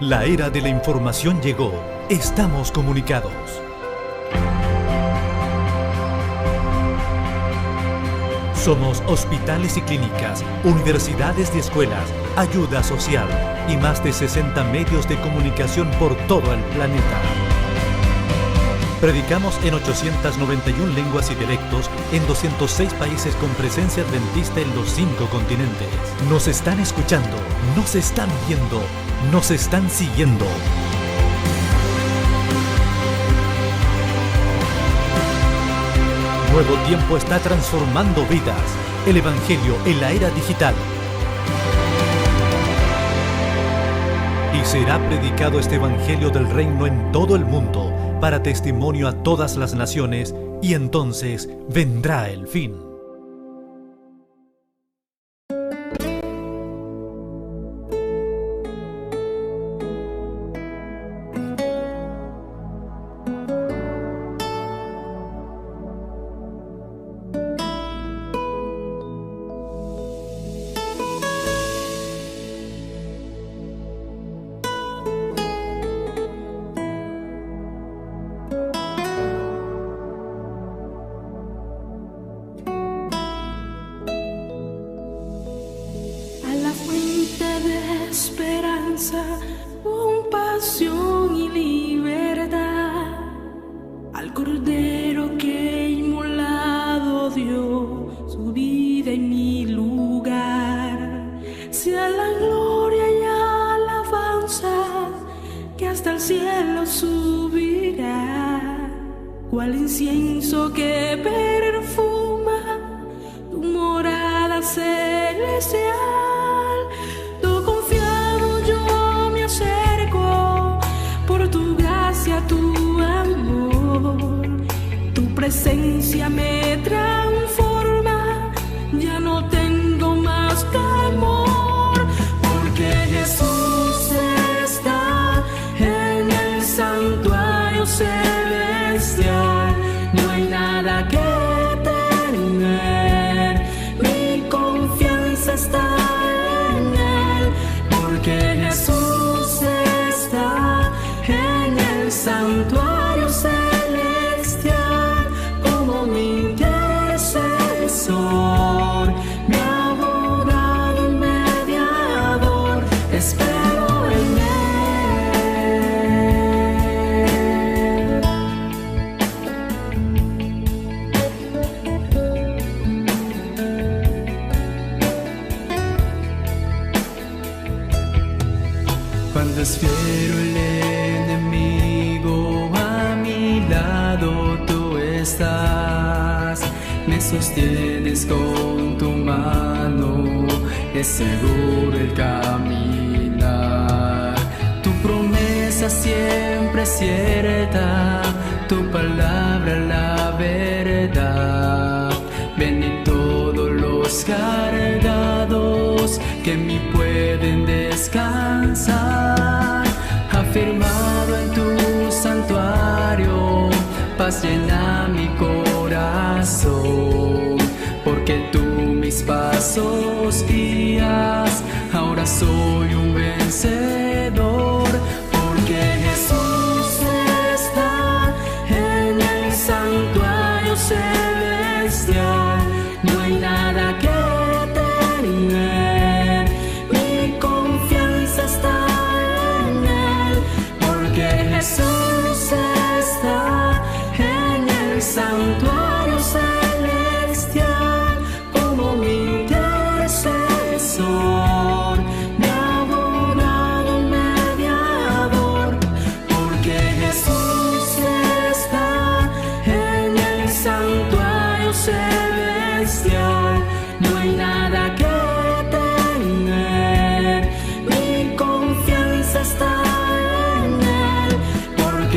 La era de la información llegó. Estamos comunicados. Somos hospitales y clínicas, universidades y escuelas, ayuda social y más de 60 medios de comunicación por todo el planeta. Predicamos en 891 lenguas y dialectos en 206 países con presencia adventista en los 5 continentes. Nos están escuchando, nos están viendo, nos están siguiendo. Nuevo tiempo está transformando vidas. El Evangelio en la era digital. Y será predicado este Evangelio del Reino en todo el mundo, para testimonio a todas las naciones, y entonces vendrá el fin. Con pasión y libertad, al Cordero que inmolado dio su vida en mi lugar, sea la gloria y alabanza que hasta el cielo subirá, cual incienso que perfuma tu morada celestial. Tu amor, tu presencia me transforma, ya no tengo más temor, porque Jesús está en el santuario celestial, no hay nada que temer, mi confianza está en Él, porque Jesús está en el santuario celestial, como mi intercesor, mi abogado y mediador, espero en Él. Cuando es fiero el enemigo, a mi lado tú estás, me sostienes con tu mano, es seguro el caminar. Tu promesa siempre es cierta, tu palabra la verdad. Ven y todos los cargados que en mí pueden descansar, afirmado en tu santuario, paz llena mi corazón, porque tú mis pasos guías, ahora soy un vencedor, porque Jesús está en el santuario celestial, no hay nada que temer, mi confianza está en Él, porque Jesús está en el santuario celestial, como mi intercesor, mi abogado y mediador, porque Jesús está en el santuario celestial, no hay nada que temer, mi confianza está en Él, porque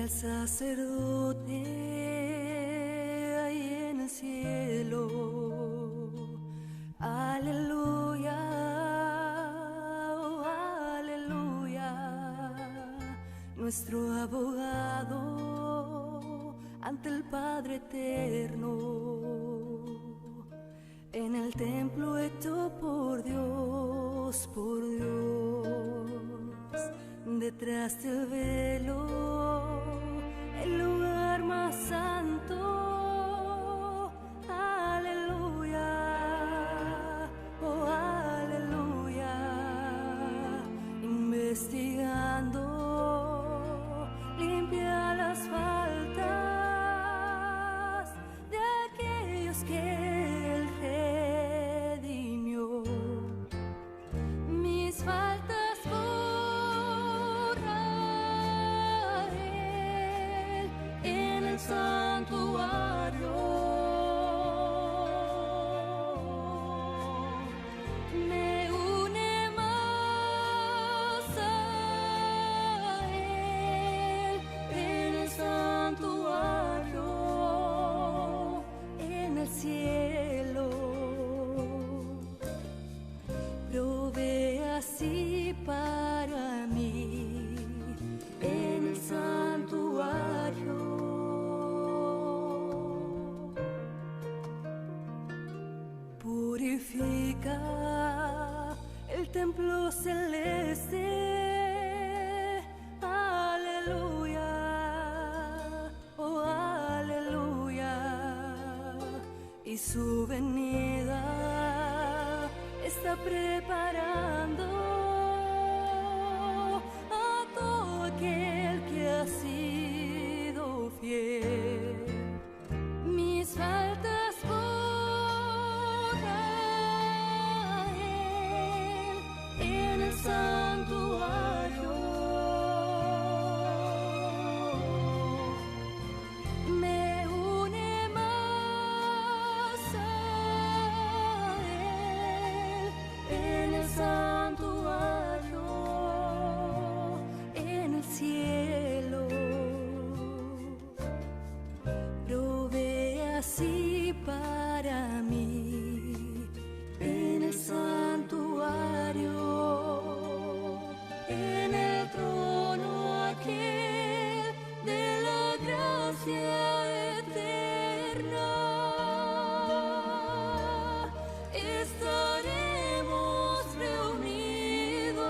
al sacerdote ahí en el cielo. Aleluya, oh, aleluya, nuestro abogado ante el Padre eterno. En el templo hecho por Dios, detrás del velo, el lugar más santo. Aleluya, oh aleluya, investigando, limpia las faltas de aquellos que Él redimió. Mis faltas borra Él en el santuario. Me une más a Él en el santuario, en el cielo. Provee así para mí en el santuario. Purifica el templo celeste. Aleluya, oh aleluya, y su venida está preparando a todo aquel que ha sido fiel. Mis faltas borra Él en el santuario. Me une más a Él en el santuario, en el cielo. Provee así para mí en el santuario, en el trono aquel de la gracia eterna. Estaremos reunidos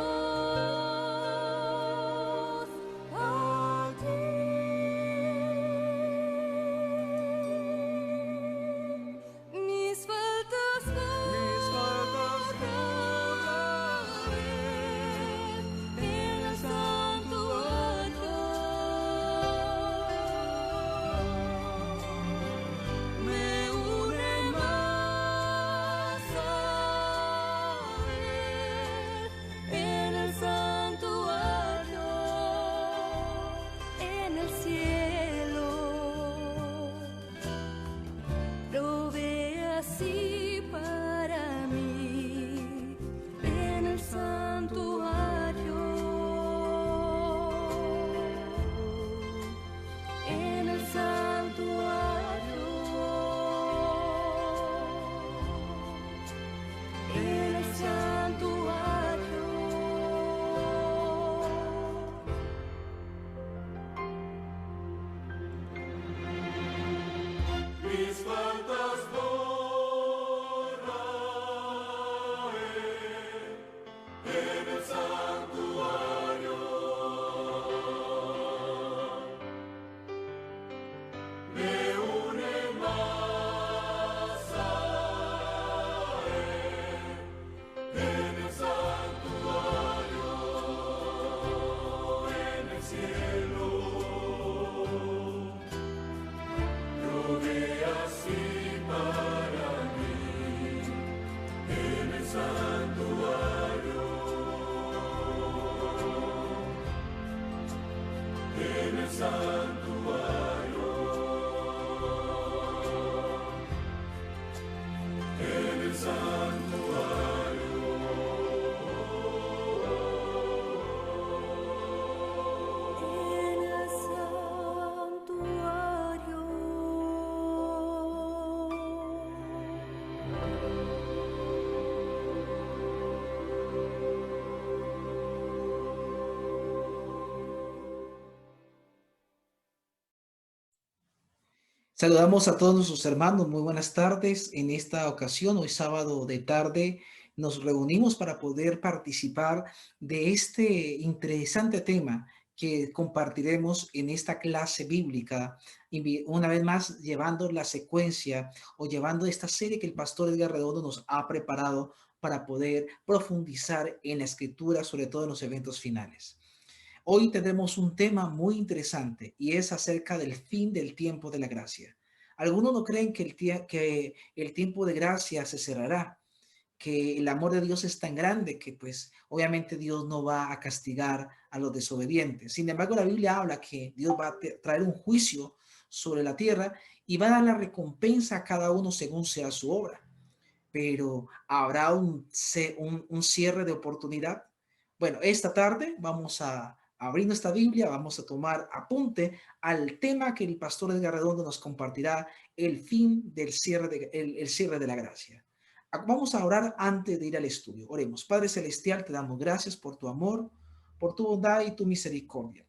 allí. Saludamos a todos nuestros hermanos, muy buenas tardes. En esta ocasión, hoy sábado de tarde, nos reunimos para poder participar de este interesante tema que compartiremos en esta clase bíblica, una vez más llevando la secuencia o llevando esta serie que el pastor Edgar Redondo nos ha preparado para poder profundizar en la escritura, sobre todo en los eventos finales. Hoy tenemos un tema muy interesante y es acerca del fin del tiempo de la gracia. Algunos no creen que el tiempo de gracia se cerrará, que el amor de Dios es tan grande que pues obviamente Dios no va a castigar a los desobedientes. Sin embargo, la Biblia habla que Dios va a traer un juicio sobre la tierra y va a dar la recompensa a cada uno según sea su obra. Pero ¿habrá un cierre de oportunidad? Bueno, esta tarde vamos a abrir nuestra Biblia, vamos a tomar apunte al tema que el pastor Edgar Redondo nos compartirá, el fin del el cierre de la gracia. Vamos a orar antes de ir al estudio. Oremos. Padre Celestial, te damos gracias por tu amor, por tu bondad y tu misericordia,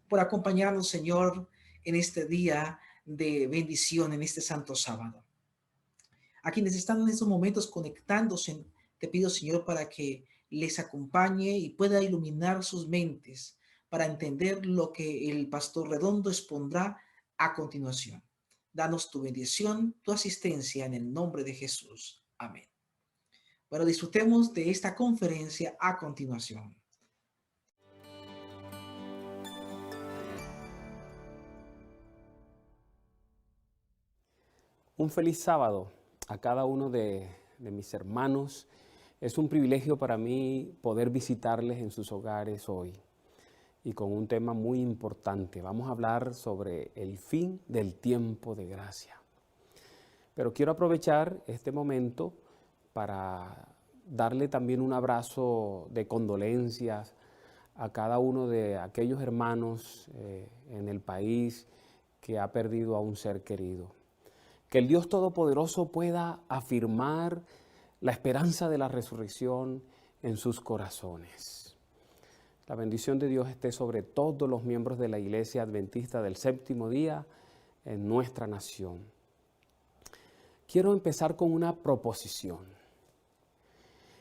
por acompañarnos, Señor, en este día de bendición, en este santo sábado. A quienes están en estos momentos conectándose, te pido, Señor, para que les acompañe y pueda iluminar sus mentes para entender lo que el pastor Redondo expondrá a continuación. Danos tu bendición, tu asistencia en el nombre de Jesús. Amén. Bueno, disfrutemos de esta conferencia a continuación. Un feliz sábado a cada uno de mis hermanos. Es un privilegio para mí poder visitarles en sus hogares hoy y con un tema muy importante. Vamos a hablar sobre el fin del tiempo de gracia. Pero quiero aprovechar este momento para darle también un abrazo de condolencias a cada uno de aquellos hermanos en el país que ha perdido a un ser querido. Que el Dios Todopoderoso pueda afirmar la esperanza de la resurrección en sus corazones. La bendición de Dios esté sobre todos los miembros de la Iglesia Adventista del Séptimo Día en nuestra nación. Quiero empezar con una proposición.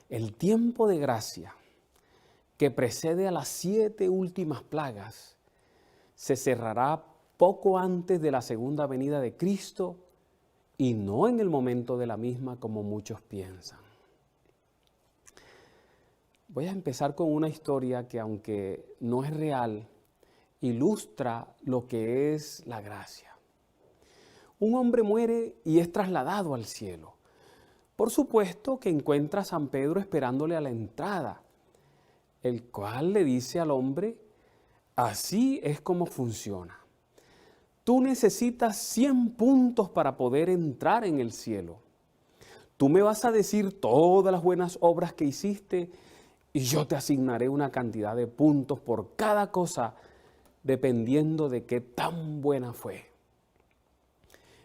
El tiempo de gracia que precede a las 7 últimas plagas se cerrará poco antes de la segunda venida de Cristo y no en el momento de la misma como muchos piensan. Voy a empezar con una historia que, aunque no es real, ilustra lo que es la gracia. Un hombre muere y es trasladado al cielo. Por supuesto que encuentra a San Pedro esperándole a la entrada, el cual le dice al hombre: así es como funciona. Tú necesitas 100 puntos para poder entrar en el cielo. Tú me vas a decir todas las buenas obras que hiciste y yo te asignaré una cantidad de puntos por cada cosa dependiendo de qué tan buena fue.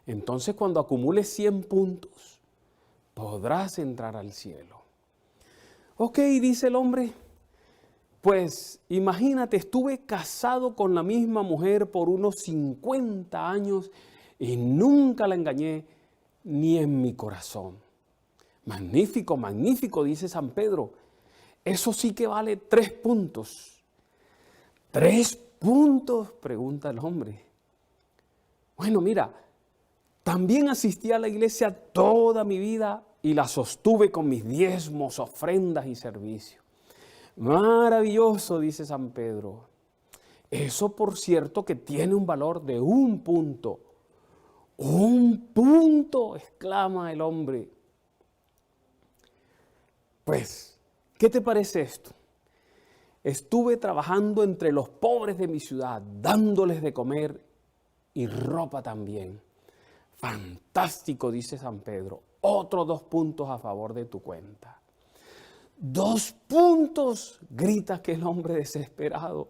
Entonces, cuando acumules 100 puntos, podrás entrar al cielo. Ok, dice el hombre. Pues imagínate, estuve casado con la misma mujer por unos 50 años y nunca la engañé ni en mi corazón. Magnífico, magnífico, dice San Pedro. Eso sí que vale 3 puntos. ¿3 puntos? Pregunta el hombre. Bueno, mira, también asistí a la iglesia toda mi vida y la sostuve con mis diezmos, ofrendas y servicios. Maravilloso, dice San Pedro. Eso, por cierto, que tiene un valor de 1 punto. 1 punto, exclama el hombre. Pues, ¿qué te parece esto? Estuve trabajando entre los pobres de mi ciudad, dándoles de comer y ropa también. Fantástico, dice San Pedro. Otros 2 puntos a favor de tu cuenta. 2 puntos, grita aquel hombre desesperado.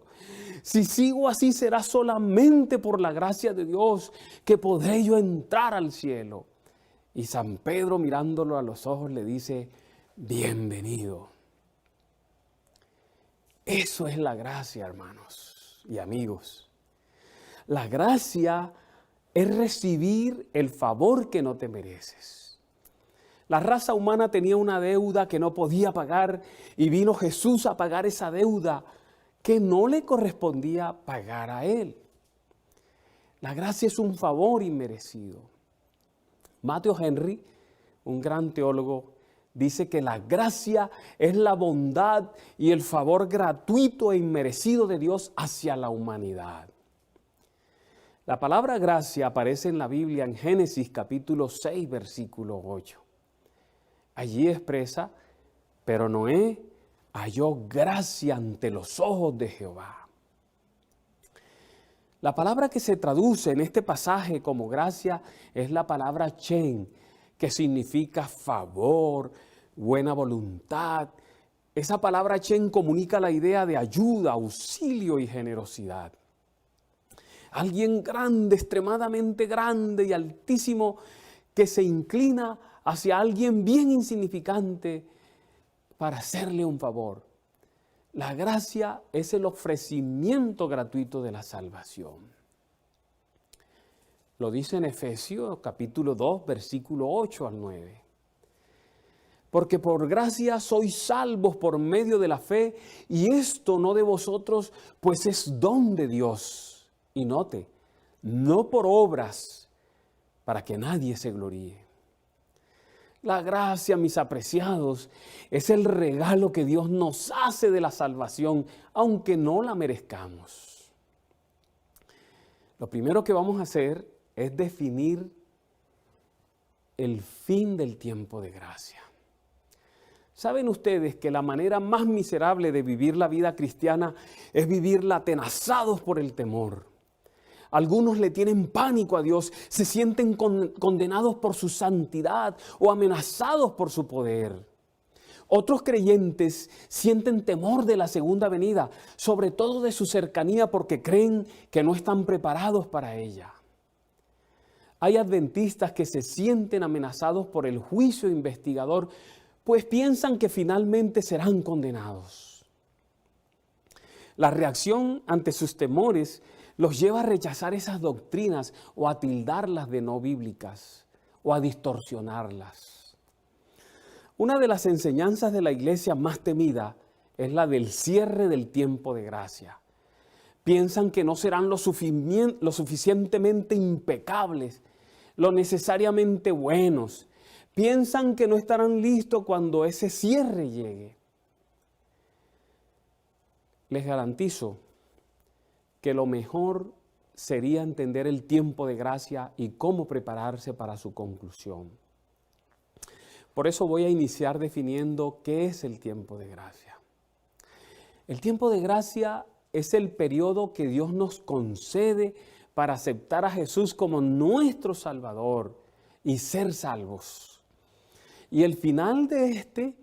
Si sigo así será solamente por la gracia de Dios que podré yo entrar al cielo. Y San Pedro, mirándolo a los ojos, le dice: bienvenido. Eso es la gracia, hermanos y amigos. La gracia es recibir el favor que no te mereces. La raza humana tenía una deuda que no podía pagar y vino Jesús a pagar esa deuda que no le correspondía pagar a él. La gracia es un favor inmerecido. Matthew Henry, un gran teólogo, dice que la gracia es la bondad y el favor gratuito e inmerecido de Dios hacia la humanidad. La palabra gracia aparece en la Biblia en Génesis capítulo 6, versículo 8. Allí expresa, pero Noé halló gracia ante los ojos de Jehová. La palabra que se traduce en este pasaje como gracia es la palabra chen, que significa favor, buena voluntad. Esa palabra chen comunica la idea de ayuda, auxilio y generosidad. Alguien grande, extremadamente grande y altísimo, que se inclina hacia alguien bien insignificante para hacerle un favor. La gracia es el ofrecimiento gratuito de la salvación. Lo dice en Efesios capítulo 2, versículo 8 al 9. Porque por gracia sois salvos por medio de la fe, y esto no de vosotros, pues es don de Dios. Y note, no por obras, para que nadie se gloríe. La gracia, mis apreciados, es el regalo que Dios nos hace de la salvación, aunque no la merezcamos. Lo primero que vamos a hacer es definir el fin del tiempo de gracia. ¿Saben ustedes que la manera más miserable de vivir la vida cristiana es vivirla atenazados por el temor? Algunos le tienen pánico a Dios, se sienten condenados por su santidad o amenazados por su poder. Otros creyentes sienten temor de la segunda venida, sobre todo de su cercanía, porque creen que no están preparados para ella. Hay adventistas que se sienten amenazados por el juicio investigador, pues piensan que finalmente serán condenados. La reacción ante sus temores los lleva a rechazar esas doctrinas o a tildarlas de no bíblicas o a distorsionarlas. Una de las enseñanzas de la iglesia más temida es la del cierre del tiempo de gracia. Piensan que no serán lo suficientemente impecables, lo necesariamente buenos. Piensan que no estarán listos cuando ese cierre llegue. Les garantizo que lo mejor sería entender el tiempo de gracia y cómo prepararse para su conclusión. Por eso voy a iniciar definiendo qué es el tiempo de gracia. El tiempo de gracia es el periodo que Dios nos concede para aceptar a Jesús como nuestro Salvador y ser salvos. Y el final de este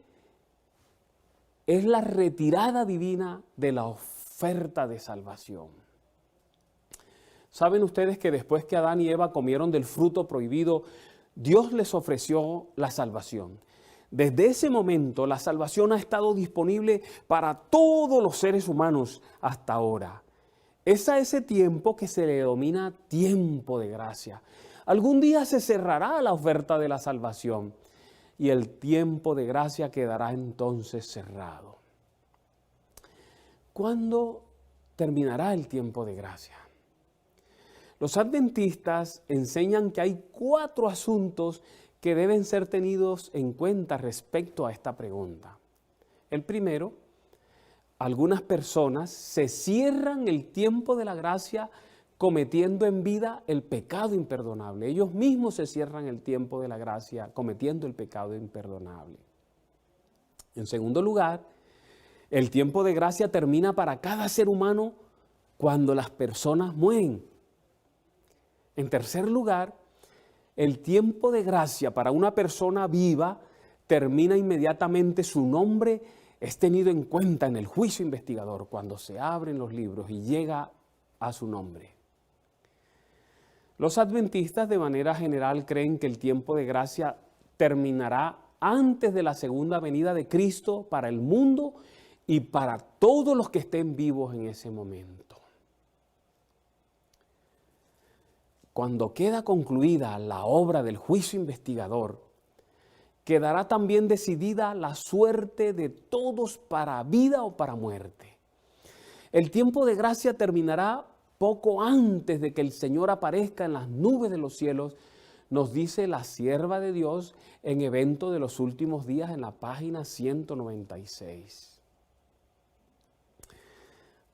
es la retirada divina de la oferta de salvación. ¿Saben ustedes que después que Adán y Eva comieron del fruto prohibido, Dios les ofreció la salvación? Desde ese momento la salvación ha estado disponible para todos los seres humanos hasta ahora. Es a ese tiempo que se le denomina tiempo de gracia. Algún día se cerrará la oferta de la salvación y el tiempo de gracia quedará entonces cerrado. ¿Cuándo terminará el tiempo de gracia? Los adventistas enseñan que hay 4 asuntos que deben ser tenidos en cuenta respecto a esta pregunta. El primero, algunas personas se cierran el tiempo de la gracia cometiendo en vida el pecado imperdonable. Ellos mismos se cierran el tiempo de la gracia cometiendo el pecado imperdonable. En segundo lugar, el tiempo de gracia termina para cada ser humano cuando las personas mueren. En tercer lugar, el tiempo de gracia para una persona viva termina inmediatamente. Su nombre es tenido en cuenta en el juicio investigador cuando se abren los libros y llega a su nombre. Los adventistas de manera general creen que el tiempo de gracia terminará antes de la segunda venida de Cristo para el mundo y para todos los que estén vivos en ese momento. cuando queda concluida la obra del juicio investigador, quedará también decidida la suerte de todos para vida o para muerte. El tiempo de gracia terminará poco antes de que el Señor aparezca en las nubes de los cielos, nos dice la sierva de Dios en Evento de los Últimos Días en la página 196.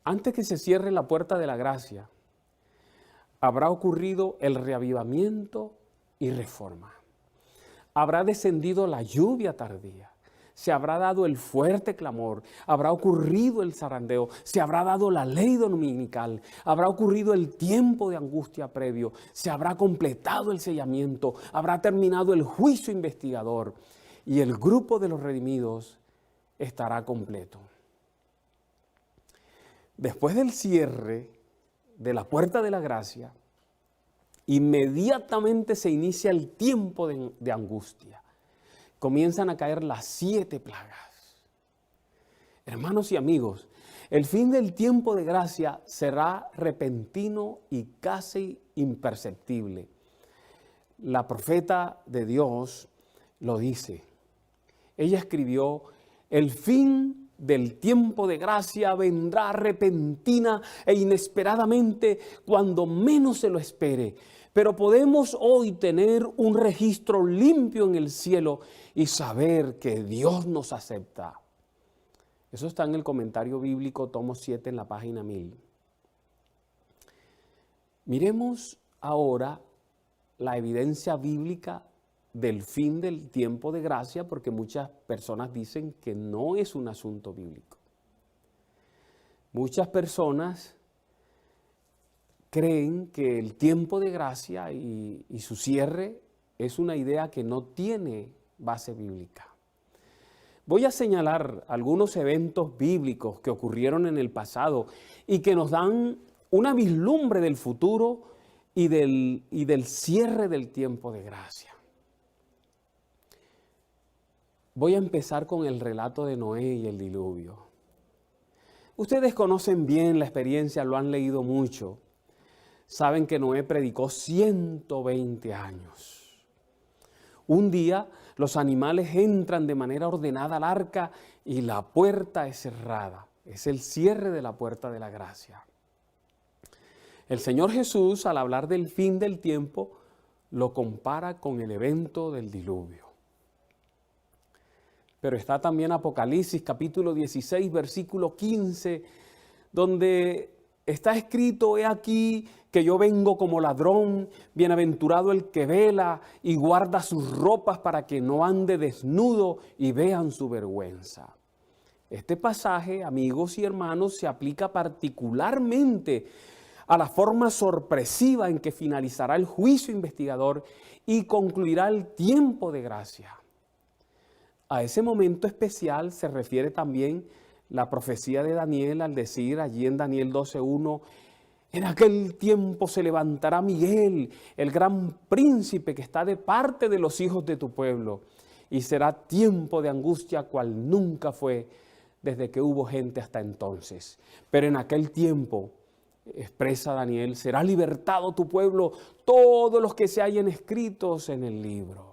Antes que se cierre la puerta de la gracia, habrá ocurrido el reavivamiento y reforma. Habrá descendido la lluvia tardía, se habrá dado el fuerte clamor, habrá ocurrido el zarandeo, se habrá dado la ley dominical, habrá ocurrido el tiempo de angustia previo, se habrá completado el sellamiento, habrá terminado el juicio investigador y el grupo de los redimidos estará completo. Después del cierre de la puerta de la gracia, inmediatamente se inicia el tiempo de angustia. Comienzan a caer las 7 plagas. Hermanos y amigos, el fin del tiempo de gracia será repentino y casi imperceptible. La profeta de Dios lo dice. Ella escribió, el fin del tiempo de gracia vendrá repentina e inesperadamente cuando menos se lo espere. Pero podemos hoy tener un registro limpio en el cielo y saber que Dios nos acepta. Eso está en el comentario bíblico, tomo 7, en la página 1000. Miremos ahora la evidencia bíblica del fin del tiempo de gracia, porque muchas personas dicen que no es un asunto bíblico. Muchas personas creen que el tiempo de gracia y su cierre es una idea que no tiene base bíblica. Voy a señalar algunos eventos bíblicos que ocurrieron en el pasado y que nos dan una vislumbre del futuro y del cierre del tiempo de gracia. Voy a empezar con el relato de Noé y el diluvio. Ustedes conocen bien la experiencia, lo han leído mucho. Saben que Noé predicó 120 años. Un día los animales entran de manera ordenada al arca y la puerta es cerrada. Es el cierre de la puerta de la gracia. El Señor Jesús, al hablar del fin del tiempo, lo compara con el evento del diluvio. Pero está también Apocalipsis capítulo 16, versículo 15, donde está escrito, he aquí que yo vengo como ladrón, bienaventurado el que vela y guarda sus ropas para que no ande desnudo y vean su vergüenza. Este pasaje, amigos y hermanos, se aplica particularmente a la forma sorpresiva en que finalizará el juicio investigador y concluirá el tiempo de gracia. A ese momento especial se refiere también la profecía de Daniel al decir allí en Daniel 12:1, en aquel tiempo se levantará Miguel, el gran príncipe que está de parte de los hijos de tu pueblo, y será tiempo de angustia cual nunca fue desde que hubo gente hasta entonces. Pero en aquel tiempo, expresa Daniel, será libertado tu pueblo, todos los que se hallen escritos en el libro.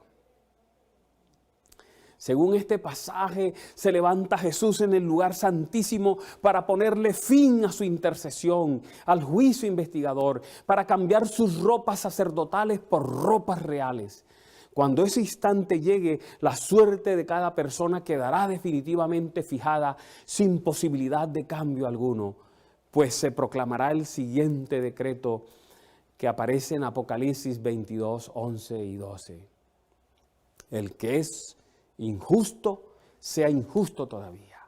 Según este pasaje, se levanta Jesús en el lugar santísimo para ponerle fin a su intercesión, al juicio investigador, para cambiar sus ropas sacerdotales por ropas reales. Cuando ese instante llegue, la suerte de cada persona quedará definitivamente fijada, sin posibilidad de cambio alguno, pues se proclamará el siguiente decreto que aparece en Apocalipsis 22, 11 y 12. El que es injusto, sea injusto todavía.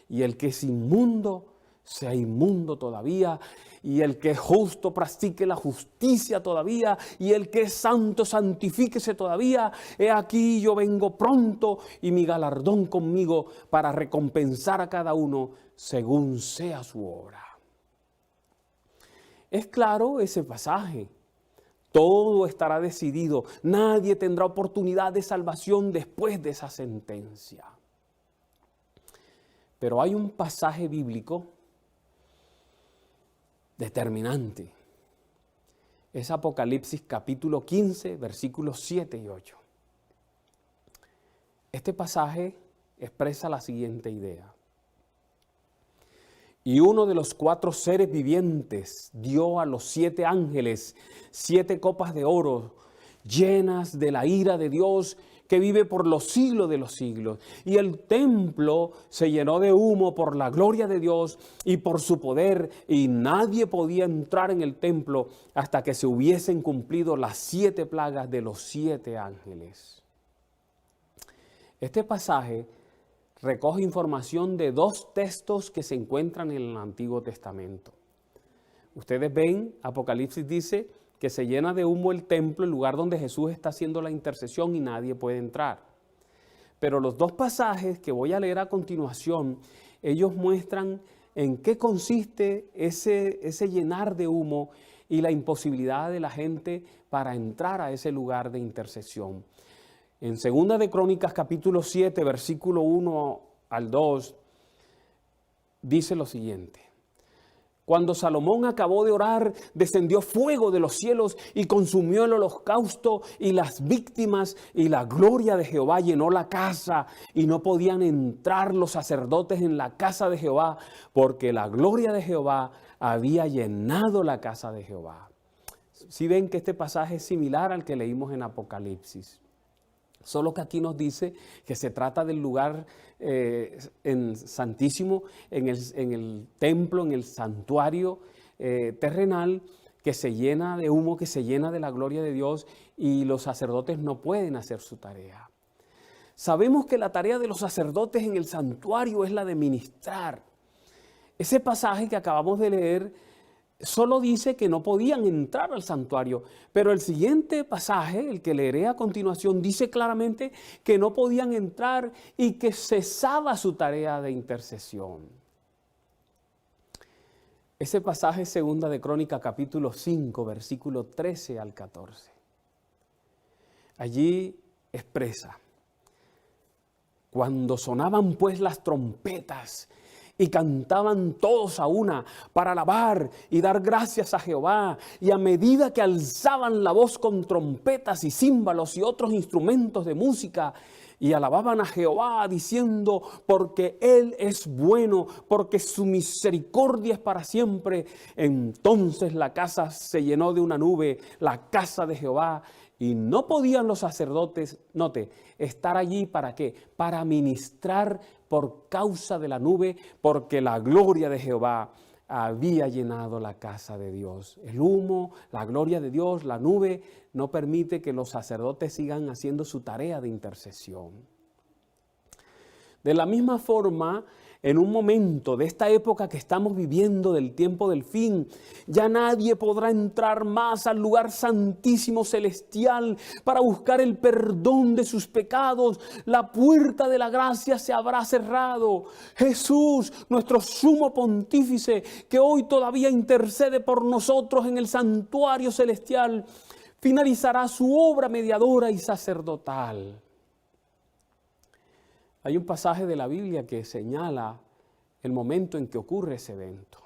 Y el que es inmundo, sea inmundo todavía. Y el que es justo, practique la justicia todavía. Y el que es santo, santifíquese todavía. He aquí yo vengo pronto y mi galardón conmigo para recompensar a cada uno según sea su obra. Es claro ese pasaje. Todo estará decidido. Nadie tendrá oportunidad de salvación después de esa sentencia. Pero hay un pasaje bíblico determinante. es Apocalipsis capítulo 15, versículos 7 y 8. Este pasaje expresa la siguiente idea. Y uno de los 4 seres vivientes dio a los 7 ángeles 7 copas de oro llenas de la ira de Dios que vive por los siglos de los siglos. Y el templo se llenó de humo por la gloria de Dios y por su poder, y nadie podía entrar en el templo hasta que se hubiesen cumplido las 7 plagas de los 7 ángeles. Este pasaje recoge información de 2 textos que se encuentran en el Antiguo Testamento. Ustedes ven, Apocalipsis dice que se llena de humo el templo, el lugar donde Jesús está haciendo la intercesión y nadie puede entrar. Pero los 2 pasajes que voy a leer a continuación, ellos muestran en qué consiste ese llenar de humo y la imposibilidad de la gente para entrar a ese lugar de intercesión. En 2 de Crónicas capítulo 7, versículo 1 al 2, dice lo siguiente. Cuando Salomón acabó de orar, descendió fuego de los cielos y consumió el holocausto y las víctimas, y la gloria de Jehová llenó la casa, y no podían entrar los sacerdotes en la casa de Jehová, porque la gloria de Jehová había llenado la casa de Jehová. Si ven que este pasaje es similar al que leímos en Apocalipsis. Solo que aquí nos dice que se trata del lugar santísimo, en el templo, en el santuario terrenal, que se llena de humo, que se llena de la gloria de Dios, y los sacerdotes no pueden hacer su tarea. Sabemos que la tarea de los sacerdotes en el santuario es la de ministrar. Ese pasaje que acabamos de leer solo dice que no podían entrar al santuario, pero el siguiente pasaje, el que leeré a continuación, dice claramente que no podían entrar y que cesaba su tarea de intercesión. Ese pasaje es 2 de Crónicas capítulo 5, versículo 13 al 14. Allí expresa: cuando sonaban pues las trompetas y cantaban todos a una para alabar y dar gracias a Jehová, y a medida que alzaban la voz con trompetas y címbalos y otros instrumentos de música, y alababan a Jehová diciendo: porque Él es bueno, porque su misericordia es para siempre. Entonces la casa se llenó de una nube, la casa de Jehová, y no podían los sacerdotes, note, estar allí ¿para qué? Para ministrar por causa de la nube, porque la gloria de Jehová había llenado la casa de Dios. El humo, la gloria de Dios, la nube, no permite que los sacerdotes sigan haciendo su tarea de intercesión. De la misma forma, en un momento de esta época que estamos viviendo, del tiempo del fin, ya nadie podrá entrar más al lugar santísimo celestial para buscar el perdón de sus pecados. La puerta de la gracia se habrá cerrado. Jesús, nuestro sumo pontífice, que hoy todavía intercede por nosotros en el santuario celestial, finalizará su obra mediadora y sacerdotal. Hay un pasaje de la Biblia que señala el momento en que ocurre ese evento.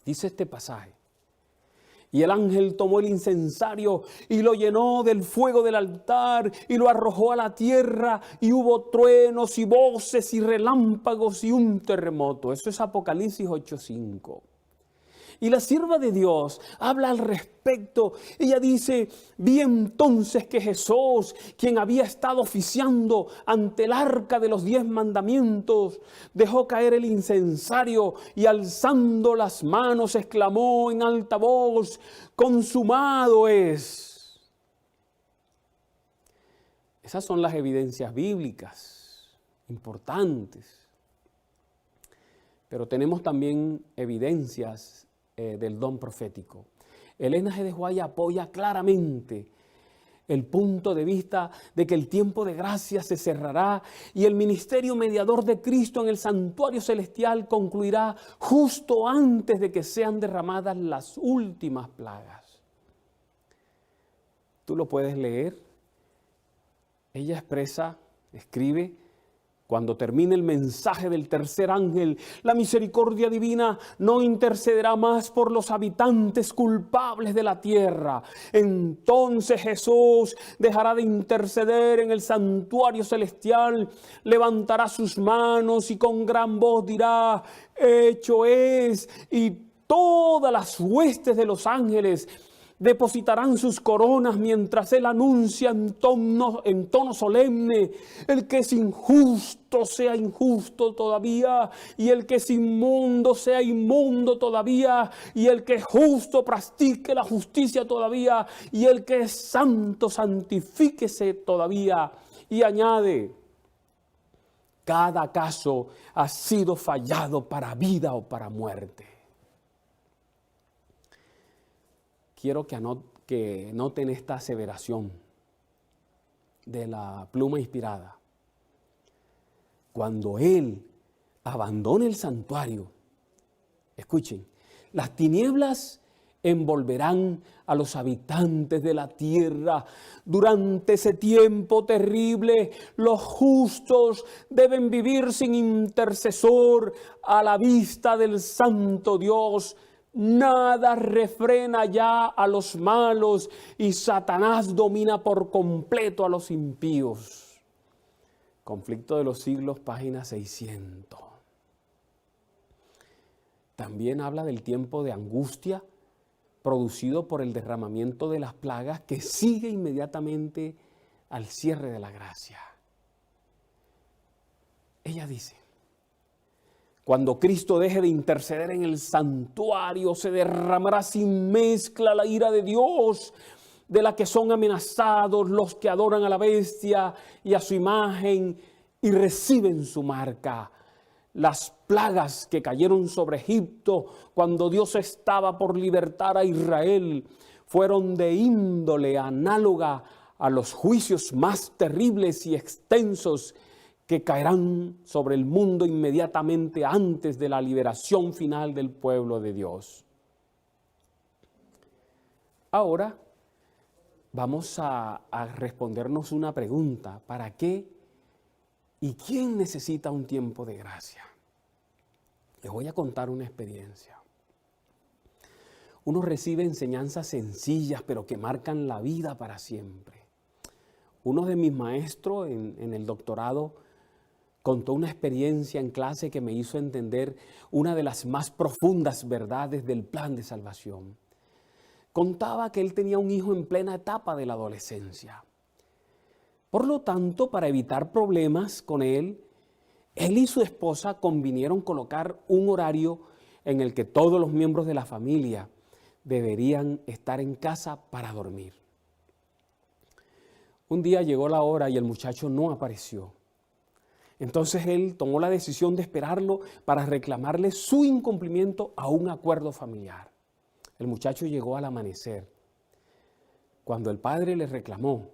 Dice este pasaje: y el ángel tomó el incensario y lo llenó del fuego del altar y lo arrojó a la tierra, y hubo truenos y voces y relámpagos y un terremoto. Eso es Apocalipsis 8:5. Y la sierva de Dios habla al respecto. Ella dice: vi entonces que Jesús, quien había estado oficiando ante el arca de los 10 mandamientos, dejó caer el incensario y alzando las manos exclamó en alta voz: consumado es. Esas son las evidencias bíblicas importantes. Pero tenemos también evidencias del don profético. Elena G. de White apoya claramente el punto de vista de que el tiempo de gracia se cerrará y el ministerio mediador de Cristo en el santuario celestial concluirá justo antes de que sean derramadas las últimas plagas. Tú lo puedes leer. Ella escribe: Cuando termine el mensaje del tercer ángel, la misericordia divina no intercederá más por los habitantes culpables de la tierra. Entonces Jesús dejará de interceder en el santuario celestial, levantará sus manos y con gran voz dirá: hecho es, y todas las huestes de los ángeles depositarán sus coronas mientras Él anuncia en tono solemne: el que es injusto sea injusto todavía, y el que es inmundo sea inmundo todavía, y el que es justo practique la justicia todavía, y el que es santo santifíquese todavía. Y añade: cada caso ha sido fallado para vida o para muerte. Quiero que noten esta aseveración de la pluma inspirada. Cuando Él abandone el santuario, escuchen, las tinieblas envolverán a los habitantes de la tierra. Durante ese tiempo terrible, los justos deben vivir sin intercesor a la vista del santo Dios. Nada refrena ya a los malos y Satanás domina por completo a los impíos. Conflicto de los siglos, página 600. También habla del tiempo de angustia producido por el derramamiento de las plagas que sigue inmediatamente al cierre de la gracia. Ella dice: cuando Cristo deje de interceder en el santuario, se derramará sin mezcla la ira de Dios, de la que son amenazados los que adoran a la bestia y a su imagen y reciben su marca. Las plagas que cayeron sobre Egipto cuando Dios estaba por libertar a Israel fueron de índole análoga a los juicios más terribles y extensos que caerán sobre el mundo inmediatamente antes de la liberación final del pueblo de Dios. Ahora vamos a respondernos una pregunta: ¿para qué y quién necesita un tiempo de gracia? Les voy a contar una experiencia. Uno recibe enseñanzas sencillas pero que marcan la vida para siempre. Uno de mis maestros en el doctorado contó una experiencia en clase que me hizo entender una de las más profundas verdades del plan de salvación. Contaba que él tenía un hijo en plena etapa de la adolescencia. Por lo tanto, para evitar problemas con él y su esposa convinieron colocar un horario en el que todos los miembros de la familia deberían estar en casa para dormir. Un día llegó la hora y el muchacho no apareció. Entonces él tomó la decisión de esperarlo para reclamarle su incumplimiento a un acuerdo familiar. El muchacho llegó al amanecer. Cuando el padre le reclamó,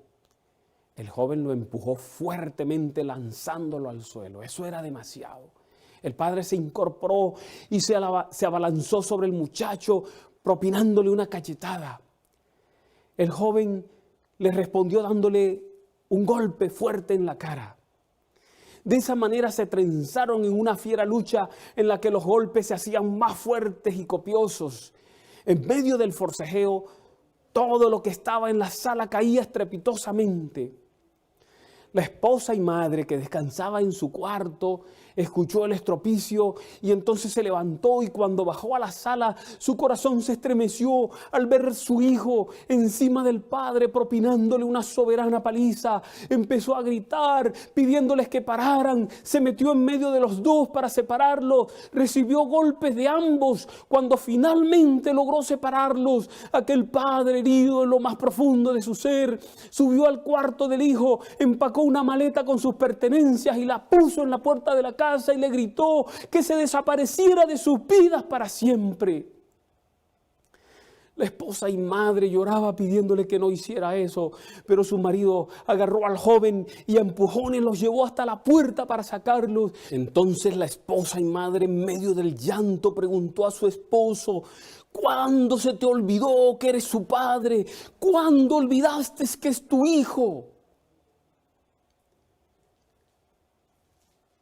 el joven lo empujó fuertemente lanzándolo al suelo. Eso era demasiado. El padre se incorporó y se abalanzó sobre el muchacho, propinándole una cachetada. El joven le respondió dándole un golpe fuerte en la cara. De esa manera se trenzaron en una fiera lucha en la que los golpes se hacían más fuertes y copiosos. En medio del forcejeo, todo lo que estaba en la sala caía estrepitosamente. La esposa y madre, que descansaba en su cuarto, escuchó el estropicio y entonces se levantó, y cuando bajó a la sala, su corazón se estremeció al ver su hijo encima del padre propinándole una soberana paliza. Empezó a gritar pidiéndoles que pararan, se metió en medio de los dos para separarlos, recibió golpes de ambos. Cuando finalmente logró separarlos, aquel padre, herido en lo más profundo de su ser, subió al cuarto del hijo, empacó una maleta con sus pertenencias y la puso en la puerta de la casa y le gritó que se desapareciera de sus vidas para siempre. La esposa y madre lloraba pidiéndole que no hiciera eso, pero su marido agarró al joven y a empujones los llevó hasta la puerta para sacarlos. Entonces la esposa y madre, en medio del llanto, preguntó a su esposo: ¿cuándo se te olvidó que eres su padre? ¿Cuándo olvidaste que es tu hijo?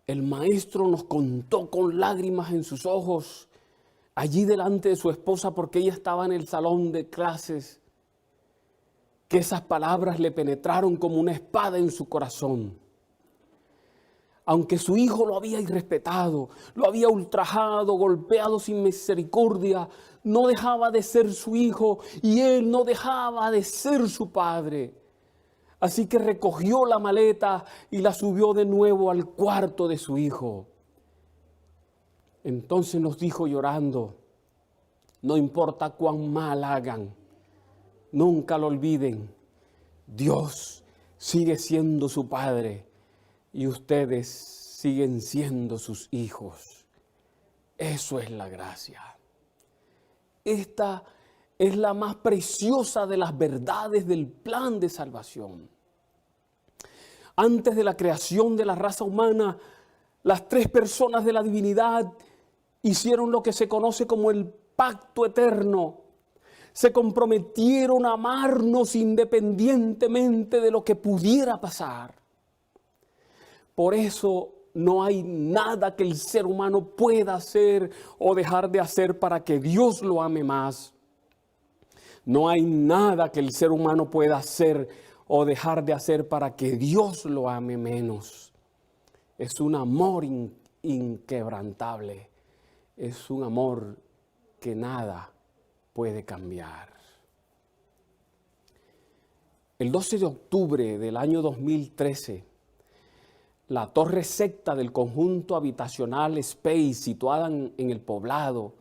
el maestro nos contó con lágrimas en sus ojos, allí delante de su esposa, porque ella estaba en el salón de clases, que esas palabras le penetraron como una espada en su corazón. Aunque su hijo lo había irrespetado, lo había ultrajado, golpeado sin misericordia, no dejaba de ser su hijo y él no dejaba de ser su padre. Así que recogió la maleta y la subió de nuevo al cuarto de su hijo. Entonces nos dijo llorando: no importa cuán mal hagan, nunca lo olviden, Dios sigue siendo su padre y ustedes siguen siendo sus hijos. Eso es la gracia. Esta es la más preciosa de las verdades del plan de salvación. Antes de la creación de la raza humana, las tres personas de la divinidad hicieron lo que se conoce como el pacto eterno. Se comprometieron a amarnos independientemente de lo que pudiera pasar. Por eso no hay nada que el ser humano pueda hacer o dejar de hacer para que Dios lo ame más. No hay nada que el ser humano pueda hacer o dejar de hacer para que Dios lo ame menos. Es un amor inquebrantable. Es un amor que nada puede cambiar. El 12 de octubre del año 2013, la torre secta del conjunto habitacional Space, situada en el Poblado,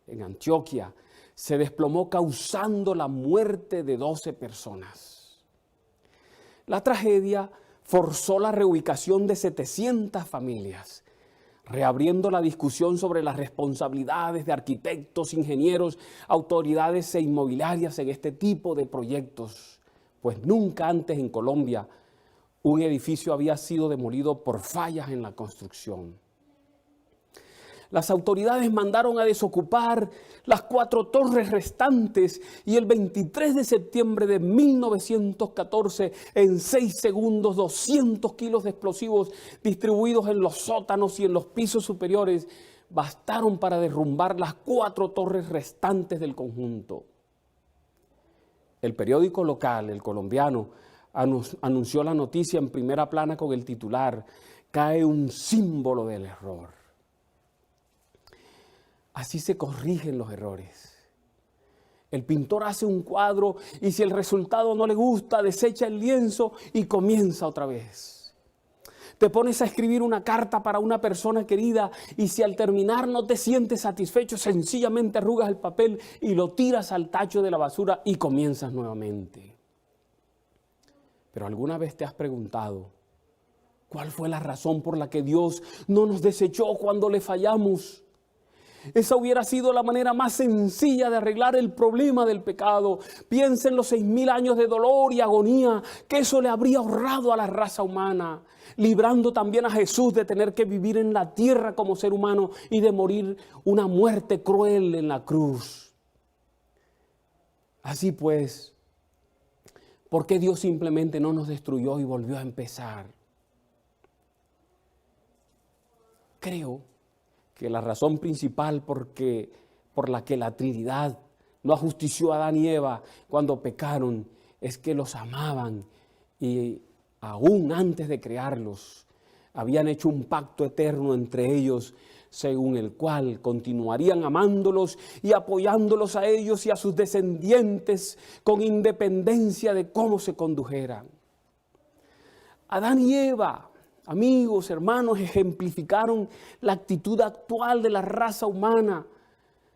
en Antioquia, se desplomó causando la muerte de 12 personas. La tragedia forzó la reubicación de 700 familias, reabriendo la discusión sobre las responsabilidades de arquitectos, ingenieros, autoridades e inmobiliarias en este tipo de proyectos, pues nunca antes en Colombia un edificio había sido demolido por fallas en la construcción. Las autoridades mandaron a desocupar las 4 torres restantes y el 23 de septiembre de 1914, en 6 segundos, 200 kilos de explosivos distribuidos en los sótanos y en los pisos superiores bastaron para derrumbar las 4 torres restantes del conjunto. El periódico local, El Colombiano, anunció la noticia en primera plana con el titular: cae un símbolo del error. Así se corrigen los errores. El pintor hace un cuadro y si el resultado no le gusta, desecha el lienzo y comienza otra vez. Te pones a escribir una carta para una persona querida y si al terminar no te sientes satisfecho, sencillamente arrugas el papel y lo tiras al tacho de la basura y comienzas nuevamente. Pero ¿alguna vez te has preguntado cuál fue la razón por la que Dios no nos desechó cuando le fallamos? Esa hubiera sido la manera más sencilla de arreglar el problema del pecado. Piensa en los 6.000 años de dolor y agonía que eso le habría ahorrado a la raza humana, librando también a Jesús de tener que vivir en la tierra como ser humano y de morir una muerte cruel en la cruz. Así pues, ¿por qué Dios simplemente no nos destruyó y volvió a empezar? Creo que la razón principal por la que la Trinidad no ajustició a Adán y Eva cuando pecaron es que los amaban y aún antes de crearlos habían hecho un pacto eterno entre ellos, según el cual continuarían amándolos y apoyándolos a ellos y a sus descendientes con independencia de cómo se condujeran. Adán y Eva, amigos, hermanos, ejemplificaron la actitud actual de la raza humana.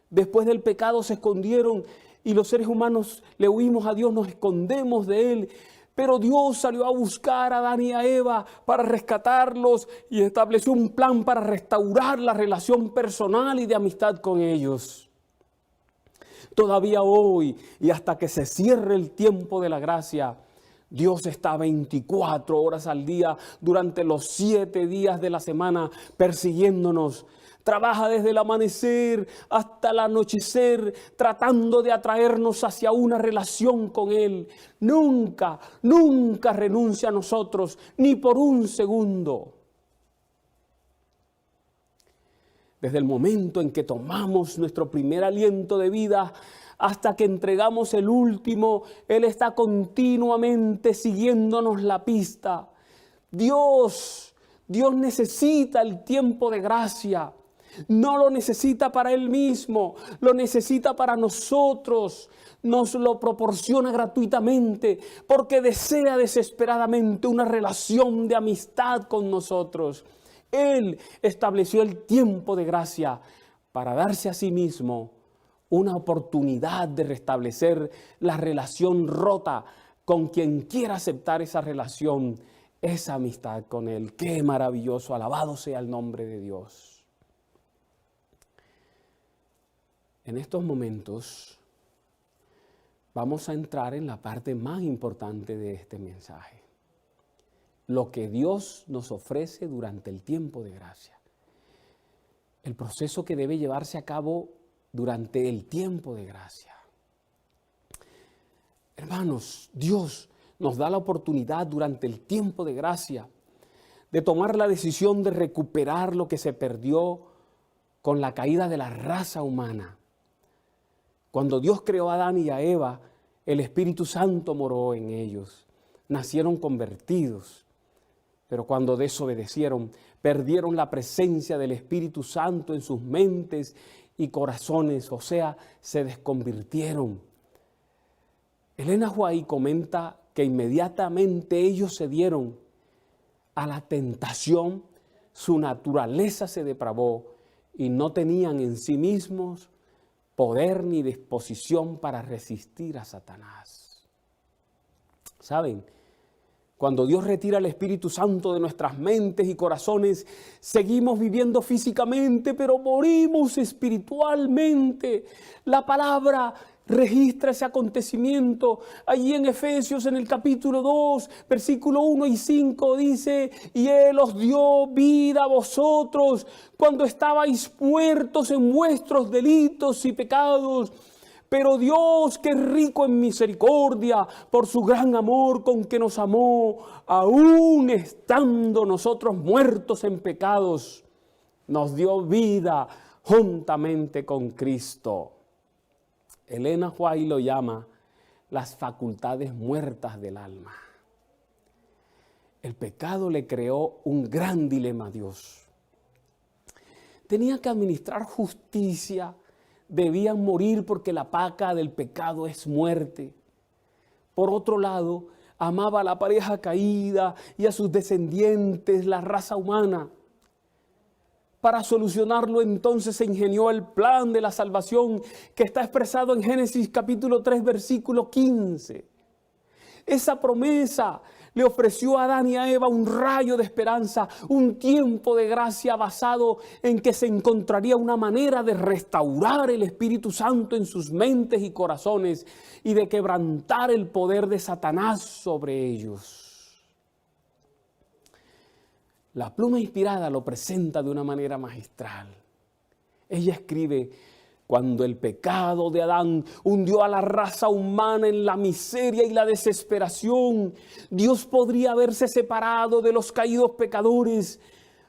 Después del pecado se escondieron y los seres humanos le huimos a Dios, nos escondemos de Él. Pero Dios salió a buscar a Adán y a Eva para rescatarlos y estableció un plan para restaurar la relación personal y de amistad con ellos. Todavía hoy y hasta que se cierre el tiempo de la gracia, Dios está 24 horas al día durante los 7 días de la semana persiguiéndonos. Trabaja desde el amanecer hasta el anochecer tratando de atraernos hacia una relación con Él. Nunca, nunca renuncia a nosotros, ni por un segundo. Desde el momento en que tomamos nuestro primer aliento de vida hasta que entregamos el último, Él está continuamente siguiéndonos la pista. Dios necesita el tiempo de gracia. No lo necesita para Él mismo, lo necesita para nosotros. Nos lo proporciona gratuitamente porque desea desesperadamente una relación de amistad con nosotros. Él estableció el tiempo de gracia para darse a sí mismo una oportunidad de restablecer la relación rota con quien quiera aceptar esa relación, esa amistad con Él. ¡Qué maravilloso! Alabado sea el nombre de Dios. En estos momentos vamos a entrar en la parte más importante de este mensaje. Lo que Dios nos ofrece durante el tiempo de gracia. El proceso que debe llevarse a cabo durante el tiempo de gracia. Hermanos, Dios nos da la oportunidad durante el tiempo de gracia de tomar la decisión de recuperar lo que se perdió con la caída de la raza humana. Cuando Dios creó a Adán y a Eva, el Espíritu Santo moró en ellos. Nacieron convertidos. Pero cuando desobedecieron, perdieron la presencia del Espíritu Santo en sus mentes y corazones, o sea, se desconvirtieron. Elena White comenta que inmediatamente ellos cedieron a la tentación, su naturaleza se depravó y no tenían en sí mismos poder ni disposición para resistir a Satanás. ¿Saben? Cuando Dios retira el Espíritu Santo de nuestras mentes y corazones, seguimos viviendo físicamente, pero morimos espiritualmente. La palabra registra ese acontecimiento. Allí en Efesios, en el capítulo 2, versículo 1 y 5, dice: y Él os dio vida a vosotros cuando estabais muertos en vuestros delitos y pecados. Pero Dios, que es rico en misericordia, por su gran amor con que nos amó, aún estando nosotros muertos en pecados, nos dio vida juntamente con Cristo. Elena White lo llama las facultades muertas del alma. El pecado le creó un gran dilema a Dios. Tenía que administrar justicia. Debían morir porque la paga del pecado es muerte. Por otro lado, amaba a la pareja caída y a sus descendientes, la raza humana. Para solucionarlo, entonces se ingenió el plan de la salvación que está expresado en Génesis capítulo 3, versículo 15. Esa promesa le ofreció a Adán y a Eva un rayo de esperanza, un tiempo de gracia basado en que se encontraría una manera de restaurar el Espíritu Santo en sus mentes y corazones y de quebrantar el poder de Satanás sobre ellos. La pluma inspirada lo presenta de una manera magistral. Ella escribe: cuando el pecado de Adán hundió a la raza humana en la miseria y la desesperación, Dios podría haberse separado de los caídos pecadores,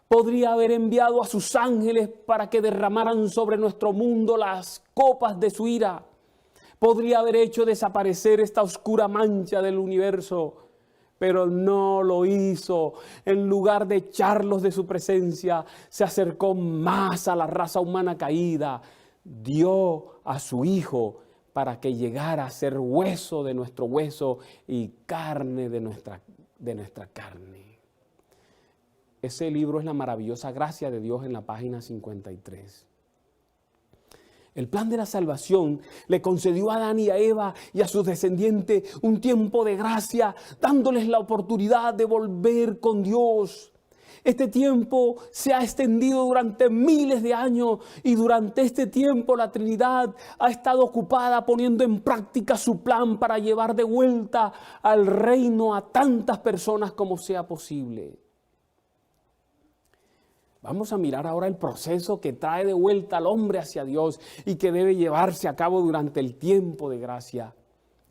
podría haber enviado a sus ángeles para que derramaran sobre nuestro mundo las copas de su ira, podría haber hecho desaparecer esta oscura mancha del universo, pero no lo hizo. En lugar de echarlos de su presencia, se acercó más a la raza humana caída. Dio a su Hijo para que llegara a ser hueso de nuestro hueso y carne de nuestra carne. Ese libro es la maravillosa gracia de Dios en la página 53. El plan de la salvación le concedió a Adán y a Eva y a sus descendientes un tiempo de gracia, dándoles la oportunidad de volver con Dios. Este tiempo se ha extendido durante miles de años y durante este tiempo la Trinidad ha estado ocupada poniendo en práctica su plan para llevar de vuelta al reino a tantas personas como sea posible. Vamos a mirar ahora el proceso que trae de vuelta al hombre hacia Dios y que debe llevarse a cabo durante el tiempo de gracia.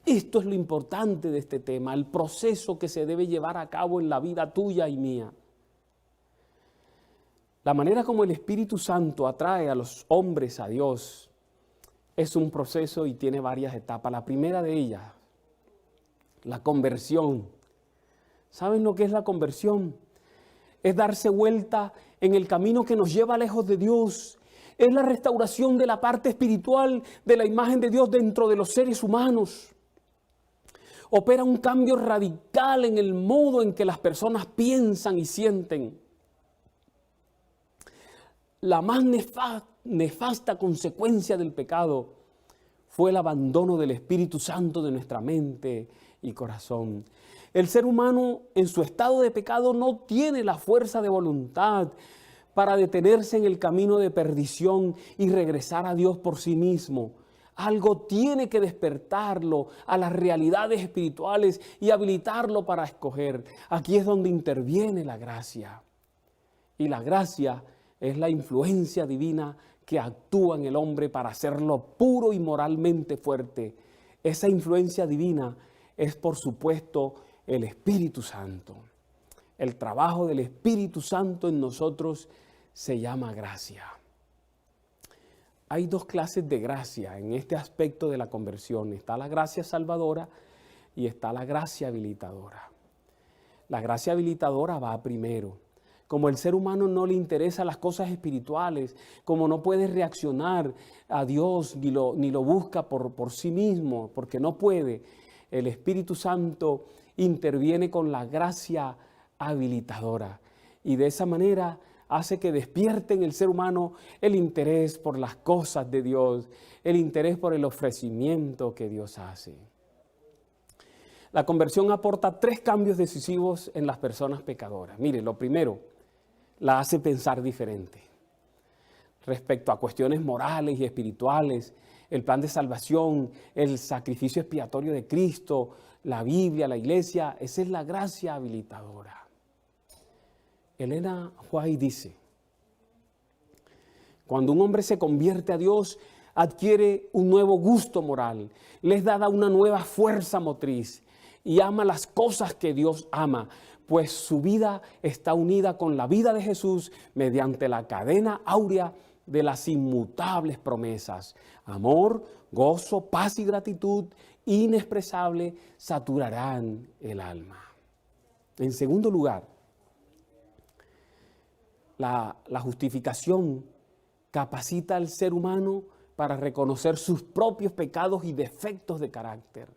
Esto es lo importante de este tema, el proceso que se debe llevar a cabo en la vida tuya y mía. La manera como el Espíritu Santo atrae a los hombres a Dios es un proceso y tiene varias etapas. La primera de ellas, la conversión. ¿Saben lo que es la conversión? Es darse vuelta en el camino que nos lleva lejos de Dios. Es la restauración de la parte espiritual de la imagen de Dios dentro de los seres humanos. Opera un cambio radical en el modo en que las personas piensan y sienten. La más nefasta consecuencia del pecado fue el abandono del Espíritu Santo de nuestra mente y corazón. El ser humano en su estado de pecado no tiene la fuerza de voluntad para detenerse en el camino de perdición y regresar a Dios por sí mismo. Algo tiene que despertarlo a las realidades espirituales y habilitarlo para escoger. Aquí es donde interviene la gracia. Y la gracia es la influencia divina que actúa en el hombre para hacerlo puro y moralmente fuerte. Esa influencia divina es, por supuesto, el Espíritu Santo. El trabajo del Espíritu Santo en nosotros se llama gracia. Hay dos clases de gracia en este aspecto de la conversión. Está la gracia salvadora y está la gracia habilitadora. La gracia habilitadora va primero. Como el ser humano no le interesan las cosas espirituales, como no puede reaccionar a Dios ni lo busca por sí mismo, porque no puede, el Espíritu Santo interviene con la gracia habilitadora. Y de esa manera hace que despierte en el ser humano el interés por las cosas de Dios, el interés por el ofrecimiento que Dios hace. La conversión aporta 3 cambios decisivos en las personas pecadoras. Mire, lo primero, la hace pensar diferente. Respecto a cuestiones morales y espirituales, el plan de salvación, el sacrificio expiatorio de Cristo, la Biblia, la iglesia, esa es la gracia habilitadora. Elena White dice, cuando un hombre se convierte a Dios, adquiere un nuevo gusto moral, les da una nueva fuerza motriz y ama las cosas que Dios ama, pues su vida está unida con la vida de Jesús mediante la cadena áurea de las inmutables promesas. Amor, gozo, paz y gratitud inexpresable saturarán el alma. En segundo lugar, la justificación capacita al ser humano para reconocer sus propios pecados y defectos de carácter.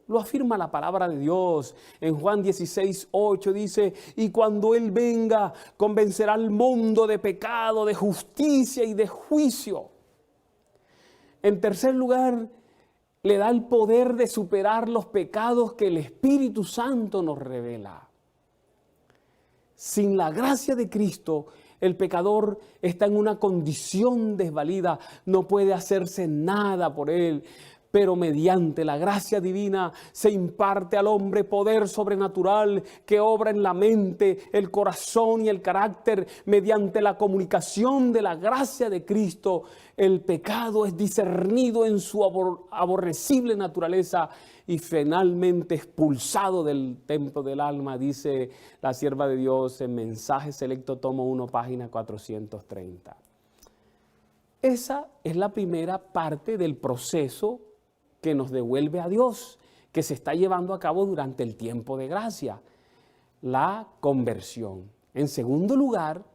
Lo afirma la palabra de Dios. En Juan 16:8 dice, y cuando Él venga, convencerá al mundo de pecado, de justicia y de juicio. En tercer lugar, le da el poder de superar los pecados que el Espíritu Santo nos revela. Sin la gracia de Cristo, el pecador está en una condición desvalida, no puede hacerse nada por él. Pero mediante la gracia divina se imparte al hombre poder sobrenatural que obra en la mente, el corazón y el carácter. Mediante la comunicación de la gracia de Cristo, el pecado es discernido en su aborrecible naturaleza y finalmente expulsado del templo del alma, dice la sierva de Dios en Mensaje Selecto, tomo 1, página 430. Esa es la primera parte del proceso que nos devuelve a Dios, que se está llevando a cabo durante el tiempo de gracia, la conversión. En segundo lugar,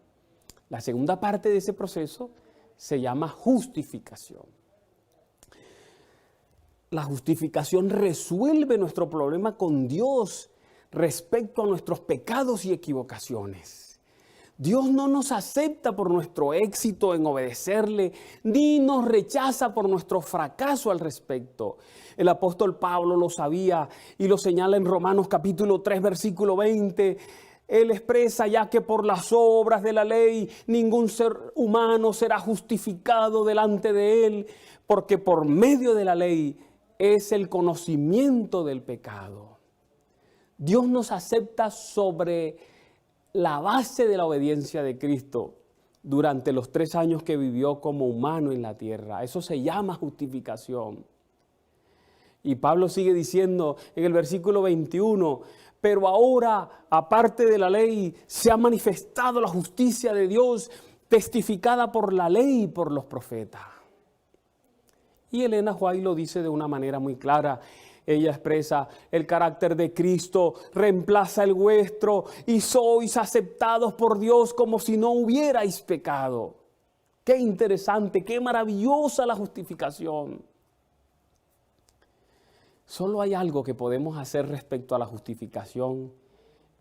la segunda parte de ese proceso se llama justificación. La justificación resuelve nuestro problema con Dios respecto a nuestros pecados y equivocaciones. Dios no nos acepta por nuestro éxito en obedecerle, ni nos rechaza por nuestro fracaso al respecto. El apóstol Pablo lo sabía y lo señala en Romanos capítulo 3, versículo 20. Él expresa ya que por las obras de la ley ningún ser humano será justificado delante de él, porque por medio de la ley es el conocimiento del pecado. Dios nos acepta sobre la base de la obediencia de Cristo durante los 3 años que vivió como humano en la tierra. Eso se llama justificación. Y Pablo sigue diciendo en el versículo 21, pero ahora, aparte de la ley, se ha manifestado la justicia de Dios, testificada por la ley y por los profetas. Y Elena White lo dice de una manera muy clara. Ella expresa: el carácter de Cristo reemplaza el vuestro y sois aceptados por Dios como si no hubierais pecado. Qué interesante, qué maravillosa la justificación. Solo hay algo que podemos hacer respecto a la justificación,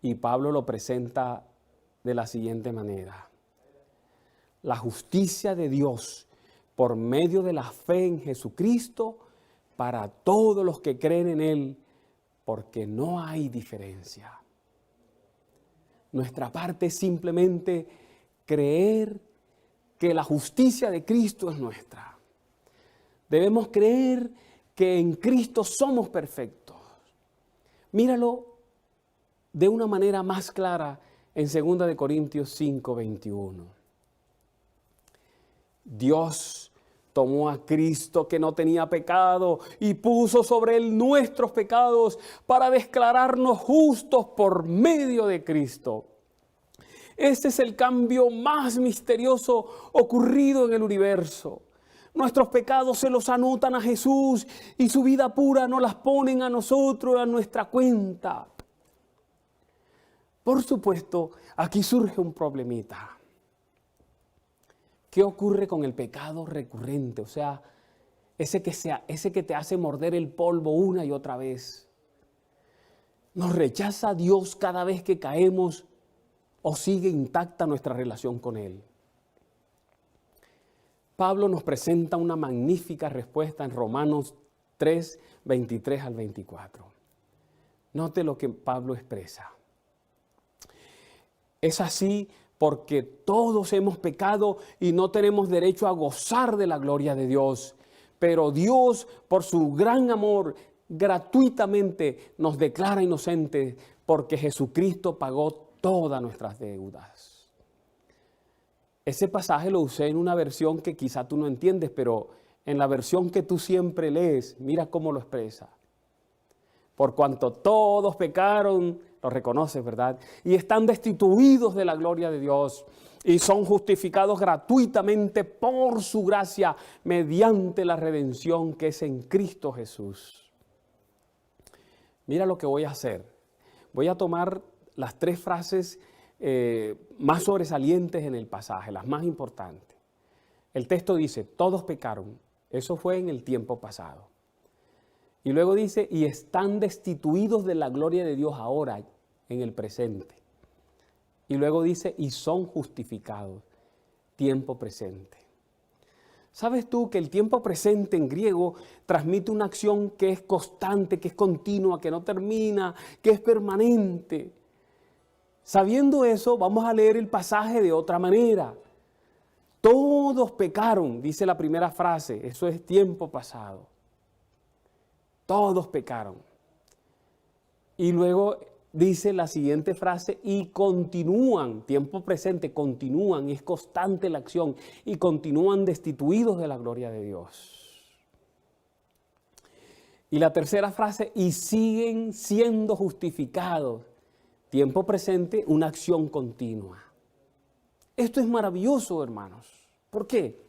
y Pablo lo presenta de la siguiente manera: la justicia de Dios por medio de la fe en Jesucristo para todos los que creen en Él, porque no hay diferencia. Nuestra parte es simplemente creer que la justicia de Cristo es nuestra. Debemos creer que en Cristo somos perfectos. Míralo de una manera más clara en 2 Corintios 5, 21. Dios tomó a Cristo, que no tenía pecado, y puso sobre él nuestros pecados para declararnos justos por medio de Cristo. Este es el cambio más misterioso ocurrido en el universo. Nuestros pecados se los anotan a Jesús y su vida pura nos las ponen a nosotros, a nuestra cuenta. Por supuesto, aquí surge un problemita. ¿Qué ocurre con el pecado recurrente? O sea, ese que te hace morder el polvo una y otra vez. ¿Nos rechaza Dios cada vez que caemos o sigue intacta nuestra relación con Él? Pablo nos presenta una magnífica respuesta en Romanos 3, 23 al 24. Note lo que Pablo expresa. Es así porque todos hemos pecado y no tenemos derecho a gozar de la gloria de Dios. Pero Dios, por su gran amor, gratuitamente nos declara inocentes porque Jesucristo pagó todas nuestras deudas. Ese pasaje lo usé en una versión que quizá tú no entiendes, pero en la versión que tú siempre lees, mira cómo lo expresa. Por cuanto todos pecaron, lo reconoces, ¿verdad? Y están destituidos de la gloria de Dios y son justificados gratuitamente por su gracia mediante la redención que es en Cristo Jesús. Mira lo que voy a hacer. Voy a tomar las 3 frases más sobresalientes en el pasaje, las más importantes. El texto dice: todos pecaron. Eso fue en el tiempo pasado. Y luego dice: y están destituidos de la gloria de Dios ahora, en el presente. Y luego dice: y son justificados, tiempo presente. ¿Sabes tú que el tiempo presente en griego transmite una acción que es constante, que es continua, que no termina, que es permanente? Sabiendo eso, vamos a leer el pasaje de otra manera. Todos pecaron, dice la primera frase, eso es tiempo pasado. Todos pecaron. Y luego dice la siguiente frase: y continúan, tiempo presente, continúan, es constante la acción, y continúan destituidos de la gloria de Dios. Y la tercera frase: y siguen siendo justificados. Tiempo presente, una acción continua. Esto es maravilloso, hermanos. ¿Por qué?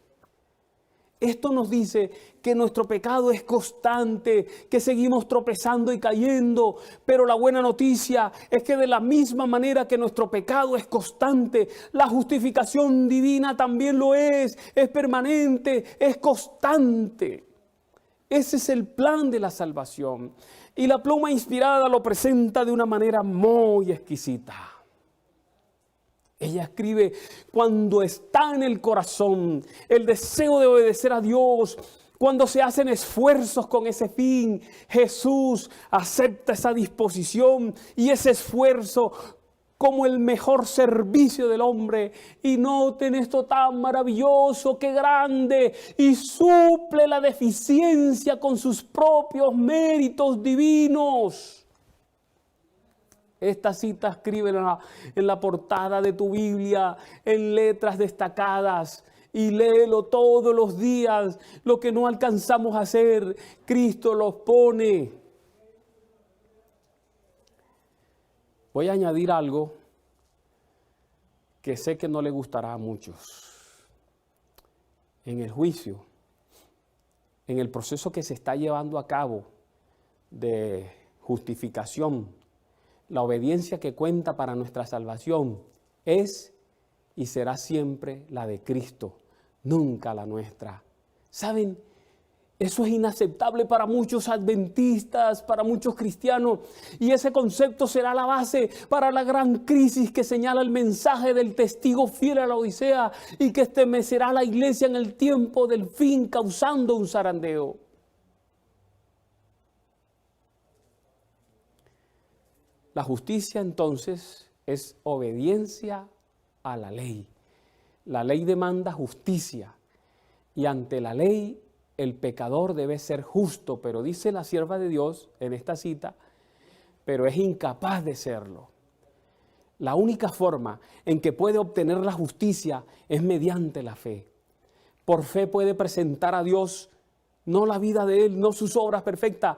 Esto nos dice que nuestro pecado es constante, que seguimos tropezando y cayendo, pero la buena noticia es que de la misma manera que nuestro pecado es constante, la justificación divina también lo es permanente, es constante. Ese es el plan de la salvación. Y la pluma inspirada lo presenta de una manera muy exquisita. Ella escribe: cuando está en el corazón el deseo de obedecer a Dios, cuando se hacen esfuerzos con ese fin, Jesús acepta esa disposición y ese esfuerzo como el mejor servicio del hombre. Y noten esto tan maravilloso, qué grande, y suple la deficiencia con sus propios méritos divinos. Esta cita escríbela en la portada de tu Biblia, en letras destacadas, y léelo todos los días. Lo que no alcanzamos a hacer, Cristo los pone. Voy a añadir algo que sé que no le gustará a muchos. En el juicio, en el proceso que se está llevando a cabo de justificación, la obediencia que cuenta para nuestra salvación es y será siempre la de Cristo, nunca la nuestra. ¿Saben? Eso es inaceptable para muchos adventistas, para muchos cristianos, y ese concepto será la base para la gran crisis que señala el mensaje del testigo fiel a la Odisea y que estremecerá a la iglesia en el tiempo del fin, causando un zarandeo. La justicia entonces es obediencia a la ley. La ley demanda justicia y ante la ley el pecador debe ser justo, pero dice la sierva de Dios en esta cita, pero es incapaz de serlo. La única forma en que puede obtener la justicia es mediante la fe. Por fe puede presentar a Dios, no la vida de Él, no sus obras perfectas,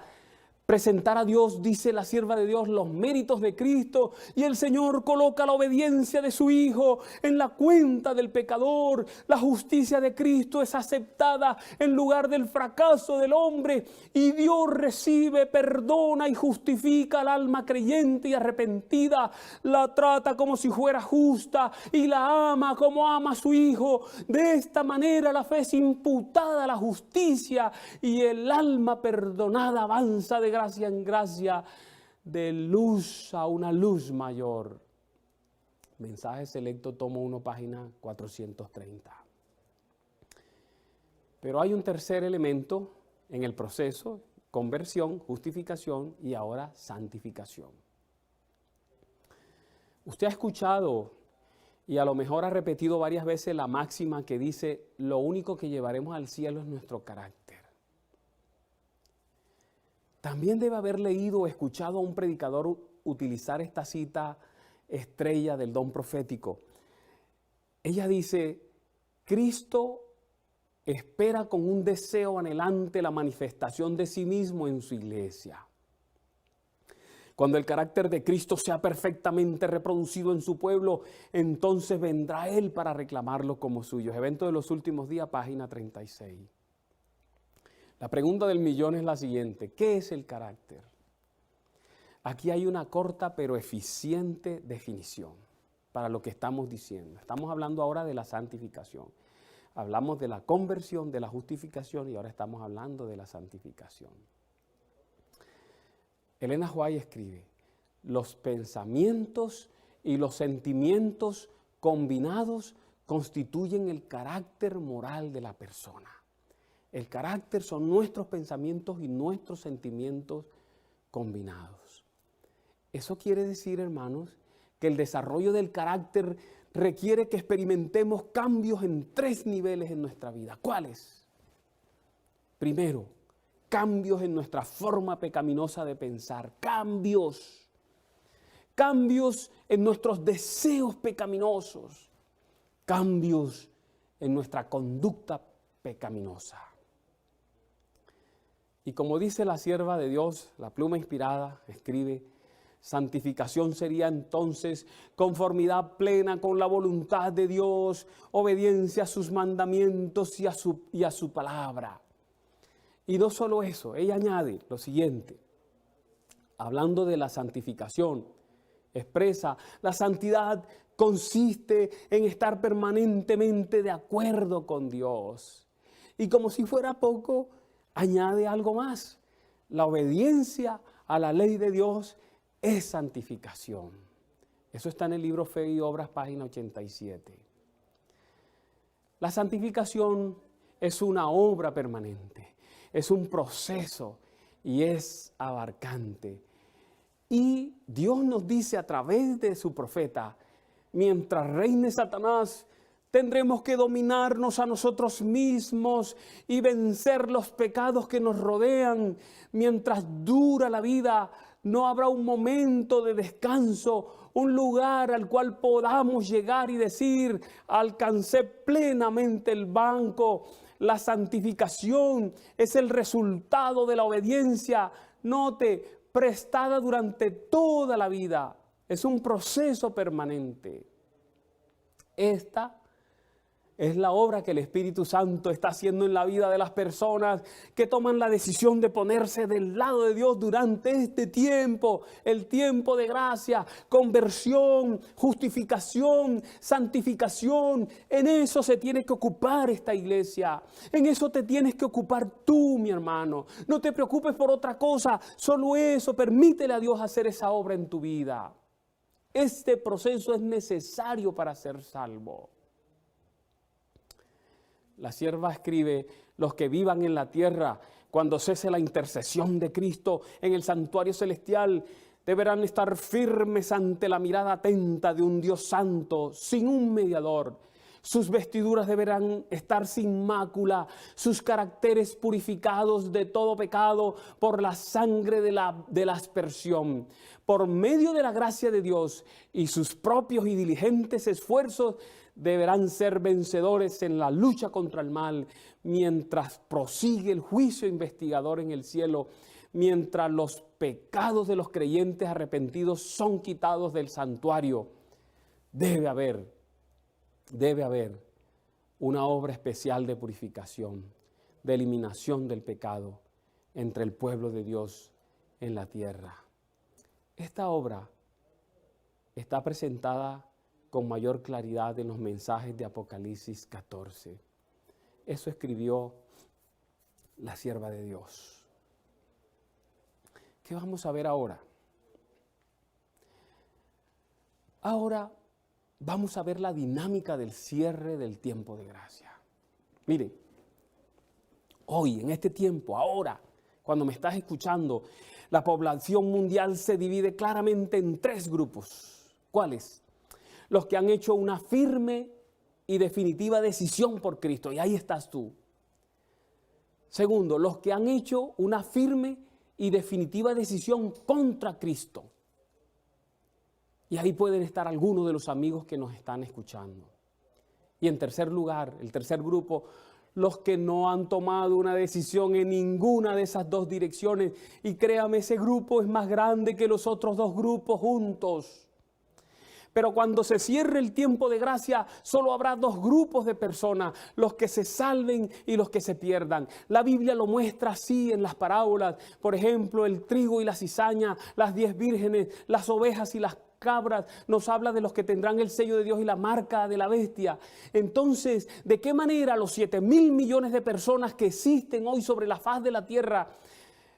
presentar a Dios, dice la sierva de Dios, los méritos de Cristo, y el Señor coloca la obediencia de su Hijo en la cuenta del pecador. La justicia de Cristo es aceptada en lugar del fracaso del hombre, y Dios recibe, perdona y justifica al alma creyente y arrepentida. La trata como si fuera justa y la ama como ama a su Hijo. De esta manera la fe es imputada a la justicia y el alma perdonada avanza de gracia en gracia, de luz a una luz mayor. Mensaje selecto, tomo 1, página 430. Pero hay un tercer elemento en el proceso: conversión, justificación y ahora santificación. Usted ha escuchado y a lo mejor ha repetido varias veces la máxima que dice: lo único que llevaremos al cielo es nuestro carácter. También debe haber leído o escuchado a un predicador utilizar esta cita estrella del don profético. Ella dice: Cristo espera con un deseo anhelante la manifestación de sí mismo en su iglesia. Cuando el carácter de Cristo sea perfectamente reproducido en su pueblo, entonces vendrá Él para reclamarlo como suyo. Evento de los últimos días, página 36. La pregunta del millón es la siguiente: ¿qué es el carácter? Aquí hay una corta pero eficiente definición para lo que estamos diciendo. Estamos hablando ahora de la santificación. Hablamos de la conversión, de la justificación y ahora estamos hablando de la santificación. Elena White escribe: los pensamientos y los sentimientos combinados constituyen el carácter moral de la persona. El carácter son nuestros pensamientos y nuestros sentimientos combinados. Eso quiere decir, hermanos, que el desarrollo del carácter requiere que experimentemos cambios en 3 niveles en nuestra vida. ¿Cuáles? Primero, cambios en nuestra forma pecaminosa de pensar. Cambios en nuestros deseos pecaminosos. Cambios en nuestra conducta pecaminosa. Y como dice la sierva de Dios, la pluma inspirada, escribe: santificación sería entonces conformidad plena con la voluntad de Dios, obediencia a sus mandamientos y a su palabra. Y no solo eso, ella añade lo siguiente, hablando de la santificación, expresa: la santidad consiste en estar permanentemente de acuerdo con Dios. Y como si fuera poco, añade algo más: la obediencia a la ley de Dios es santificación. Eso está en el libro Fe y Obras, página 87. La santificación es una obra permanente, es un proceso y es abarcante. Y Dios nos dice a través de su profeta: mientras reine Satanás, tendremos que dominarnos a nosotros mismos y vencer los pecados que nos rodean. Mientras dura la vida, no habrá un momento de descanso, un lugar al cual podamos llegar y decir: alcancé plenamente el banco. La santificación es el resultado de la obediencia, note, prestada durante toda la vida. Es un proceso permanente. Esta es la obra que el Espíritu Santo está haciendo en la vida de las personas que toman la decisión de ponerse del lado de Dios durante este tiempo, el tiempo de gracia, conversión, justificación, santificación. En eso se tiene que ocupar esta iglesia. En eso te tienes que ocupar tú, mi hermano. No te preocupes por otra cosa, solo eso. Permítele a Dios hacer esa obra en tu vida. Este proceso es necesario para ser salvo. La sierva escribe: los que vivan en la tierra, cuando cese la intercesión de Cristo en el santuario celestial, deberán estar firmes ante la mirada atenta de un Dios santo, sin un mediador. Sus vestiduras deberán estar sin mácula, sus caracteres purificados de todo pecado por la sangre de la aspersión. Por medio de la gracia de Dios y sus propios y diligentes esfuerzos, deberán ser vencedores en la lucha contra el mal, mientras prosigue el juicio investigador en el cielo, mientras los pecados de los creyentes arrepentidos son quitados del santuario. Debe haber una obra especial de purificación, de eliminación del pecado entre el pueblo de Dios en la tierra. Esta obra está presentada con mayor claridad en los mensajes de Apocalipsis 14. Eso escribió la sierva de Dios. ¿Qué vamos a ver ahora? Ahora vamos a ver la dinámica del cierre del tiempo de gracia. Miren, hoy, en este tiempo, ahora, cuando me estás escuchando, la población mundial se divide claramente en 3 grupos. ¿Cuáles? Los que han hecho una firme y definitiva decisión por Cristo, y ahí estás tú. Segundo, los que han hecho una firme y definitiva decisión contra Cristo. Y ahí pueden estar algunos de los amigos que nos están escuchando. Y en tercer lugar, el tercer grupo, los que no han tomado una decisión en ninguna de esas 2 direcciones. Y créame, ese grupo es más grande que los otros 2 grupos juntos. Pero cuando se cierre el tiempo de gracia, solo habrá 2 grupos de personas, los que se salven y los que se pierdan. La Biblia lo muestra así en las parábolas. Por ejemplo, el trigo y la cizaña, las 10 vírgenes, las ovejas y las cabras. Nos habla de los que tendrán el sello de Dios y la marca de la bestia. Entonces, ¿de qué manera los 7.000 millones de personas que existen hoy sobre la faz de la tierra,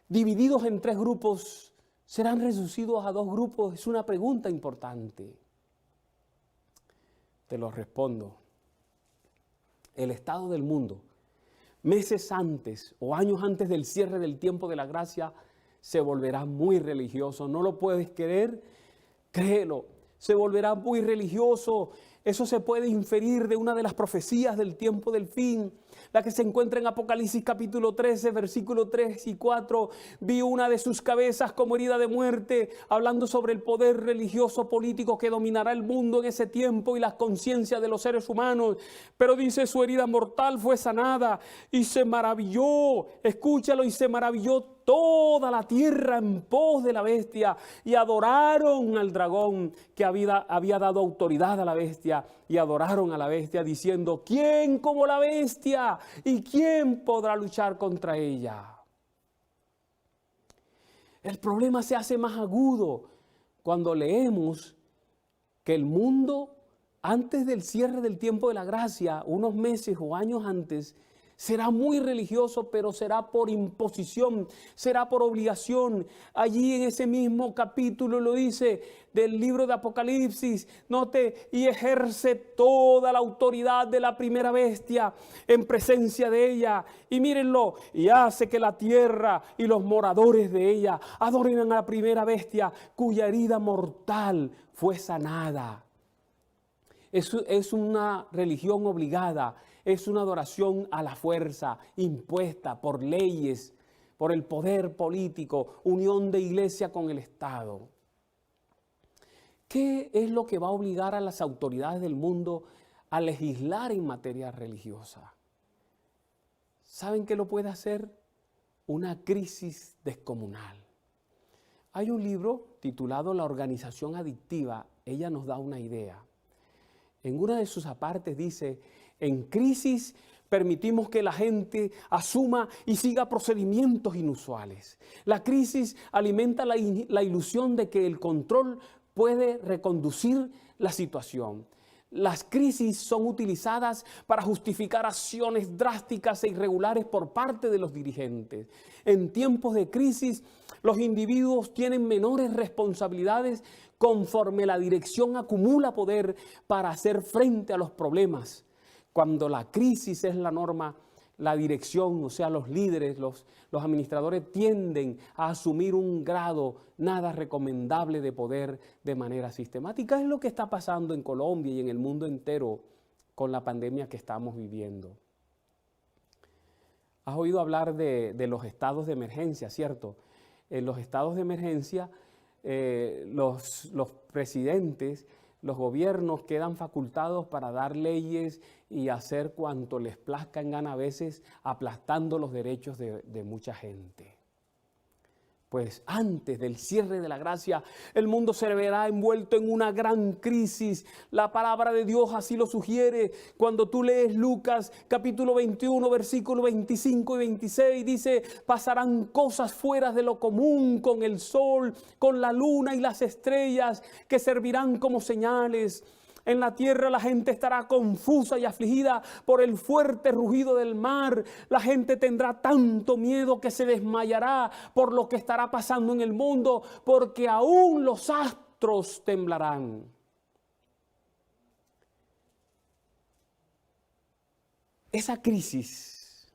divididos en 3 grupos, serán reducidos a 2 grupos? Es una pregunta importante. Te lo respondo. El estado del mundo, meses antes o años antes del cierre del tiempo de la gracia, se volverá muy religioso. ¿No lo puedes creer? Créelo, se volverá muy religioso. Eso se puede inferir de una de las profecías del tiempo del fin, la que se encuentra en Apocalipsis capítulo 13, versículos 3 y 4. Vi una de sus cabezas como herida de muerte, hablando sobre el poder religioso político que dominará el mundo en ese tiempo y las conciencias de los seres humanos. Pero dice, su herida mortal fue sanada y se maravilló, escúchalo, y se maravilló toda la tierra en pos de la bestia, y adoraron al dragón que había dado autoridad a la bestia, y adoraron a la bestia diciendo, ¿quién como la bestia? ¿Y quién podrá luchar contra ella? El problema se hace más agudo cuando leemos que el mundo, antes del cierre del tiempo de la gracia, unos meses o años antes, será muy religioso, pero será por imposición, será por obligación. Allí en ese mismo capítulo lo dice del libro de Apocalipsis, note, y ejerce toda la autoridad de la primera bestia en presencia de ella. Y mírenlo, y hace que la tierra y los moradores de ella adoren a la primera bestia, cuya herida mortal fue sanada. Es una religión obligada. Es una adoración a la fuerza, impuesta por leyes, por el poder político, unión de iglesia con el Estado. ¿Qué es lo que va a obligar a las autoridades del mundo a legislar en materia religiosa? ¿Saben qué lo puede hacer? Una crisis descomunal. Hay un libro titulado La organización adictiva. Ella nos da una idea. En una de sus apartes dice: en crisis permitimos que la gente asuma y siga procedimientos inusuales. La crisis alimenta la ilusión de que el control puede reconducir la situación. Las crisis son utilizadas para justificar acciones drásticas e irregulares por parte de los dirigentes. En tiempos de crisis, los individuos tienen menores responsabilidades conforme la dirección acumula poder para hacer frente a los problemas. Cuando la crisis es la norma, la dirección, o sea, los líderes, los administradores tienden a asumir un grado nada recomendable de poder de manera sistemática. Es lo que está pasando en Colombia y en el mundo entero con la pandemia que estamos viviendo. Has oído hablar de los estados de emergencia, ¿cierto? En los estados de emergencia, los presidentes, los gobiernos quedan facultados para dar leyes y hacer cuanto les plazca en gana, a veces aplastando los derechos de mucha gente. Pues antes del cierre de la gracia, el mundo se verá envuelto en una gran crisis. La palabra de Dios así lo sugiere. Cuando tú lees Lucas capítulo 21, versículos 25 y 26, dice: pasarán cosas fuera de lo común con el sol, con la luna y las estrellas, que servirán como señales. En la tierra la gente estará confusa y afligida por el fuerte rugido del mar. La gente tendrá tanto miedo que se desmayará por lo que estará pasando en el mundo, porque aún los astros temblarán. Esa crisis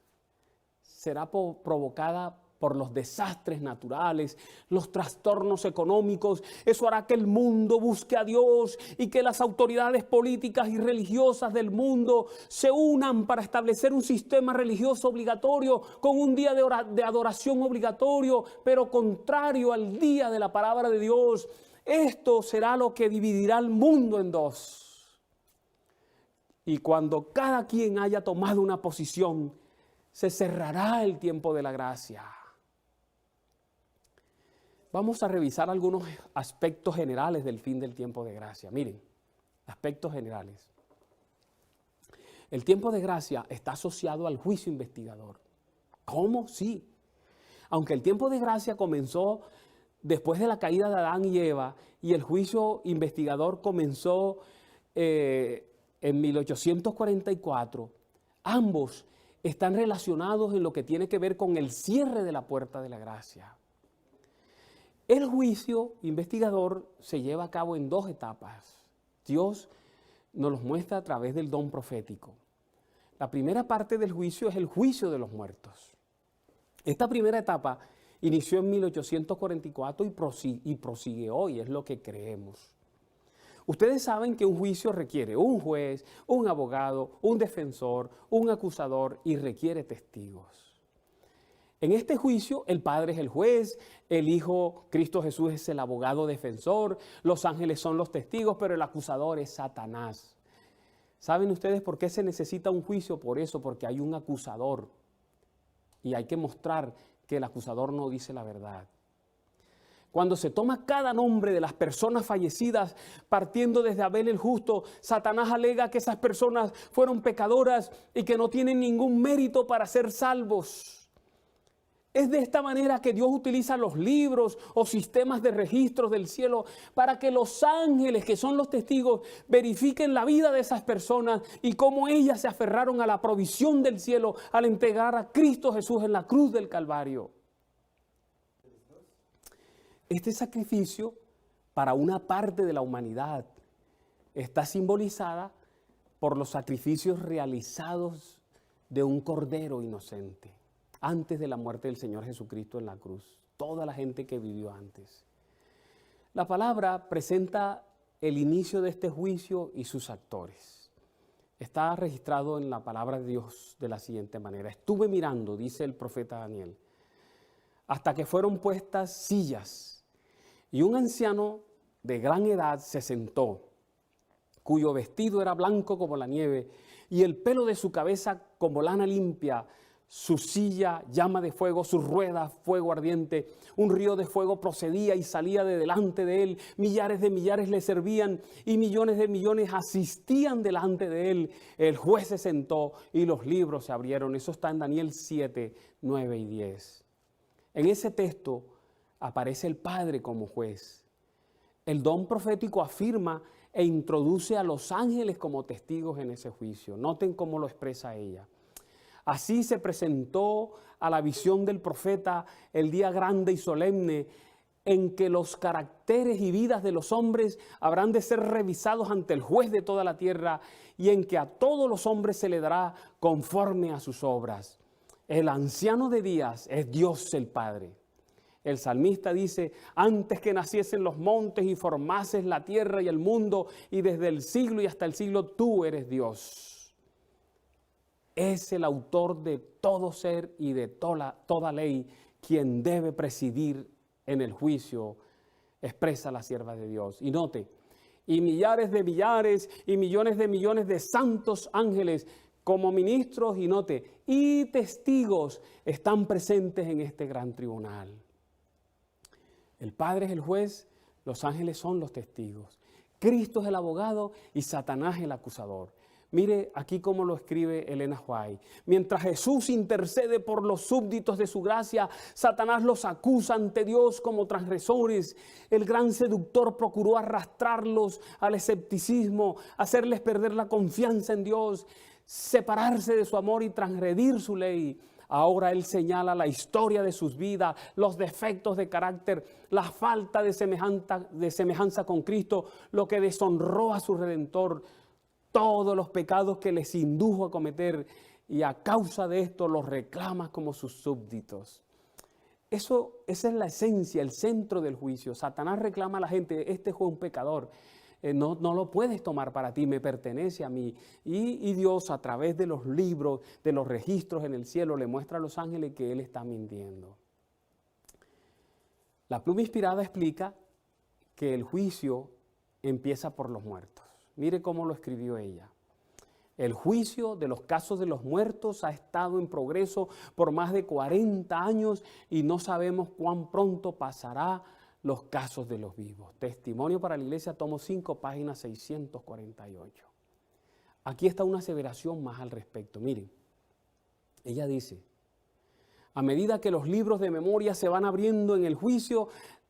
será provocada por los desastres naturales, los trastornos económicos. Eso hará que el mundo busque a Dios y que las autoridades políticas y religiosas del mundo se unan para establecer un sistema religioso obligatorio con un día de adoración obligatorio, pero contrario al día de la palabra de Dios. Esto será lo que dividirá al mundo en dos. Y cuando cada quien haya tomado una posición, se cerrará el tiempo de la gracia. Vamos a revisar algunos aspectos generales del fin del tiempo de gracia. Miren, aspectos generales. El tiempo de gracia está asociado al juicio investigador. ¿Cómo? Sí. Aunque el tiempo de gracia comenzó después de la caída de Adán y Eva, y el juicio investigador comenzó en 1844, ambos están relacionados en lo que tiene que ver con el cierre de la puerta de la gracia. El juicio investigador se lleva a cabo en dos etapas. Dios nos los muestra a través del don profético. La primera parte del juicio es el juicio de los muertos. Esta primera etapa inició en 1844 y prosigue hoy, es lo que creemos. Ustedes saben que un juicio requiere un juez, un abogado, un defensor, un acusador y requiere testigos. En este juicio, el Padre es el juez, el Hijo, Cristo Jesús, es el abogado defensor, los ángeles son los testigos, pero el acusador es Satanás. ¿Saben ustedes por qué se necesita un juicio? Por eso, porque hay un acusador y hay que mostrar que el acusador no dice la verdad. Cuando se toma cada nombre de las personas fallecidas, partiendo desde Abel el justo, Satanás alega que esas personas fueron pecadoras y que no tienen ningún mérito para ser salvos. Es de esta manera que Dios utiliza los libros o sistemas de registros del cielo para que los ángeles, que son los testigos, verifiquen la vida de esas personas y cómo ellas se aferraron a la provisión del cielo al entregar a Cristo Jesús en la cruz del Calvario. Este sacrificio para una parte de la humanidad está simbolizada por los sacrificios realizados de un cordero inocente antes de la muerte del Señor Jesucristo en la cruz. Toda la gente que vivió antes. La palabra presenta el inicio de este juicio y sus actores. Está registrado en la palabra de Dios de la siguiente manera. Estuve mirando, dice el profeta Daniel, hasta que fueron puestas sillas y un anciano de gran edad se sentó, cuyo vestido era blanco como la nieve y el pelo de su cabeza como lana limpia. su silla llama de fuego, sus ruedas fuego ardiente. Un río de fuego procedía y salía de delante de él. Millares de millares le servían y millones de millones asistían delante de él. El juez se sentó y los libros se abrieron. Eso está en Daniel 7, 9 y 10. En ese texto aparece el Padre como juez. El don profético afirma e introduce a los ángeles como testigos en ese juicio. Noten cómo lo expresa ella. Así se presentó a la visión del profeta el día grande y solemne en que los caracteres y vidas de los hombres habrán de ser revisados ante el juez de toda la tierra y en que a todos los hombres se le dará conforme a sus obras. El anciano de días es Dios el Padre. El salmista dice, antes que naciesen los montes y formases la tierra y el mundo, y desde el siglo y hasta el siglo tú eres Dios. Es el autor de todo ser y de toda ley quien debe presidir en el juicio, expresa la sierva de Dios. Y note, y millares de millares y millones de santos ángeles como ministros, y note, y testigos están presentes en este gran tribunal. El Padre es el juez, los ángeles son los testigos. Cristo es el abogado y Satanás el acusador. Mire aquí cómo lo escribe Elena White. Mientras Jesús intercede por los súbditos de su gracia, Satanás los acusa ante Dios como transgresores. El gran seductor procuró arrastrarlos al escepticismo, hacerles perder la confianza en Dios, separarse de su amor y transgredir su ley. Ahora Él señala la historia de sus vidas, los defectos de carácter, la falta de semejanza con Cristo, lo que deshonró a su Redentor, todos los pecados que les indujo a cometer, y a causa de esto los reclama como sus súbditos. Esa es la esencia, el centro del juicio. Satanás reclama a la gente, este fue un pecador, no lo puedes tomar para ti, me pertenece a mí. Y Dios, a través de los libros, de los registros en el cielo, le muestra a los ángeles que Él está mintiendo. La pluma inspirada explica que el juicio empieza por los muertos. Mire cómo lo escribió ella. El juicio de los casos de los muertos ha estado en progreso por más de 40 años y no sabemos cuán pronto pasará los casos de los vivos. Testimonio para la Iglesia, tomo 5, página 648. Aquí está una aseveración más al respecto. Miren, ella dice, a medida que los libros de memoria se van abriendo en el juicio,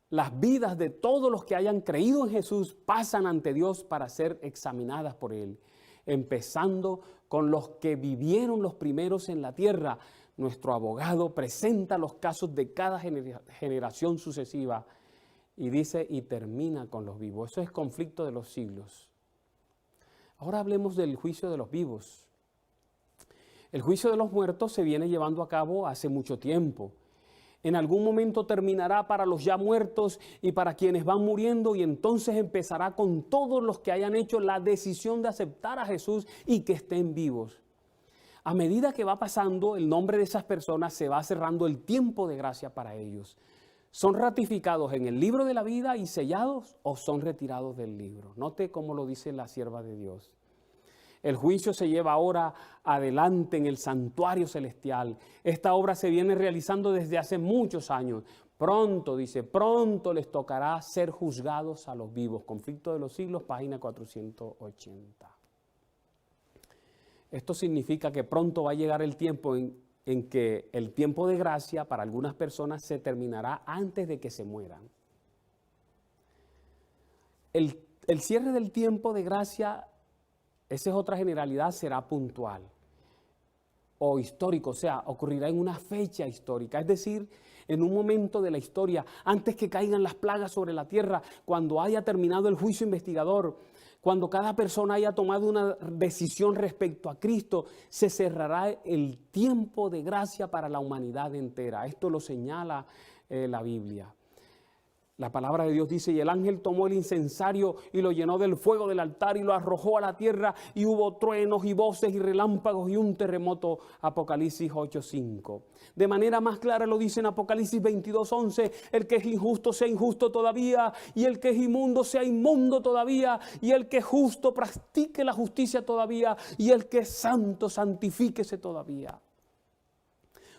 las vidas de todos los que hayan creído en Jesús pasan ante Dios para ser examinadas por Él, empezando con los que vivieron los primeros en la tierra. Nuestro abogado presenta los casos de cada generación sucesiva y dice, y termina con los vivos. Eso es conflicto de los siglos. Ahora hablemos del juicio de los vivos. El juicio de los muertos se viene llevando a cabo hace mucho tiempo. En algún momento terminará para los ya muertos y para quienes van muriendo, y entonces empezará con todos los que hayan hecho la decisión de aceptar a Jesús y que estén vivos. A medida que va pasando el nombre de esas personas, se va cerrando el tiempo de gracia para ellos. ¿Son ratificados en el libro de la vida y sellados o son retirados del libro? Note cómo lo dice la sierva de Dios. El juicio se lleva ahora adelante en el santuario celestial. Esta obra se viene realizando desde hace muchos años. Pronto, dice, pronto les tocará ser juzgados a los vivos. Conflicto de los siglos, página 480. Esto significa que pronto va a llegar el tiempo en que el tiempo de gracia para algunas personas se terminará antes de que se mueran. El cierre del tiempo de gracia, esa es otra generalidad, será puntual o histórico, o sea, ocurrirá en una fecha histórica, es decir, en un momento de la historia, antes que caigan las plagas sobre la tierra, cuando haya terminado el juicio investigador, cuando cada persona haya tomado una decisión respecto a Cristo, se cerrará el tiempo de gracia para la humanidad entera. Esto lo señala la Biblia. La palabra de Dios dice, y el ángel tomó el incensario y lo llenó del fuego del altar y lo arrojó a la tierra, y hubo truenos y voces y relámpagos y un terremoto. Apocalipsis 8:5. De manera más clara lo dice en Apocalipsis 22:11, el que es injusto sea injusto todavía, y el que es inmundo sea inmundo todavía, y el que es justo practique la justicia todavía, y el que es santo santifíquese todavía.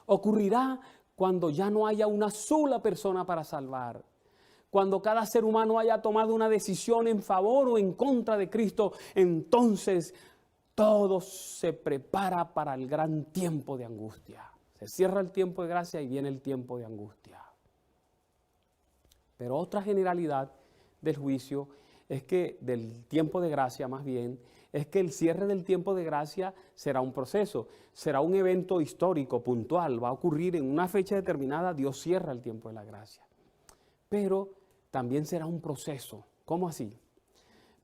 Ocurrirá cuando ya no haya una sola persona para salvar. Cuando cada ser humano haya tomado una decisión en favor o en contra de Cristo, entonces todo se prepara para el gran tiempo de angustia. Se cierra el tiempo de gracia y viene el tiempo de angustia. Pero otra generalidad del juicio es que, del tiempo de gracia más bien, es que el cierre del tiempo de gracia será un proceso, será un evento histórico, puntual, va a ocurrir en una fecha determinada, Dios cierra el tiempo de la gracia. Pero también será un proceso. ¿Cómo así?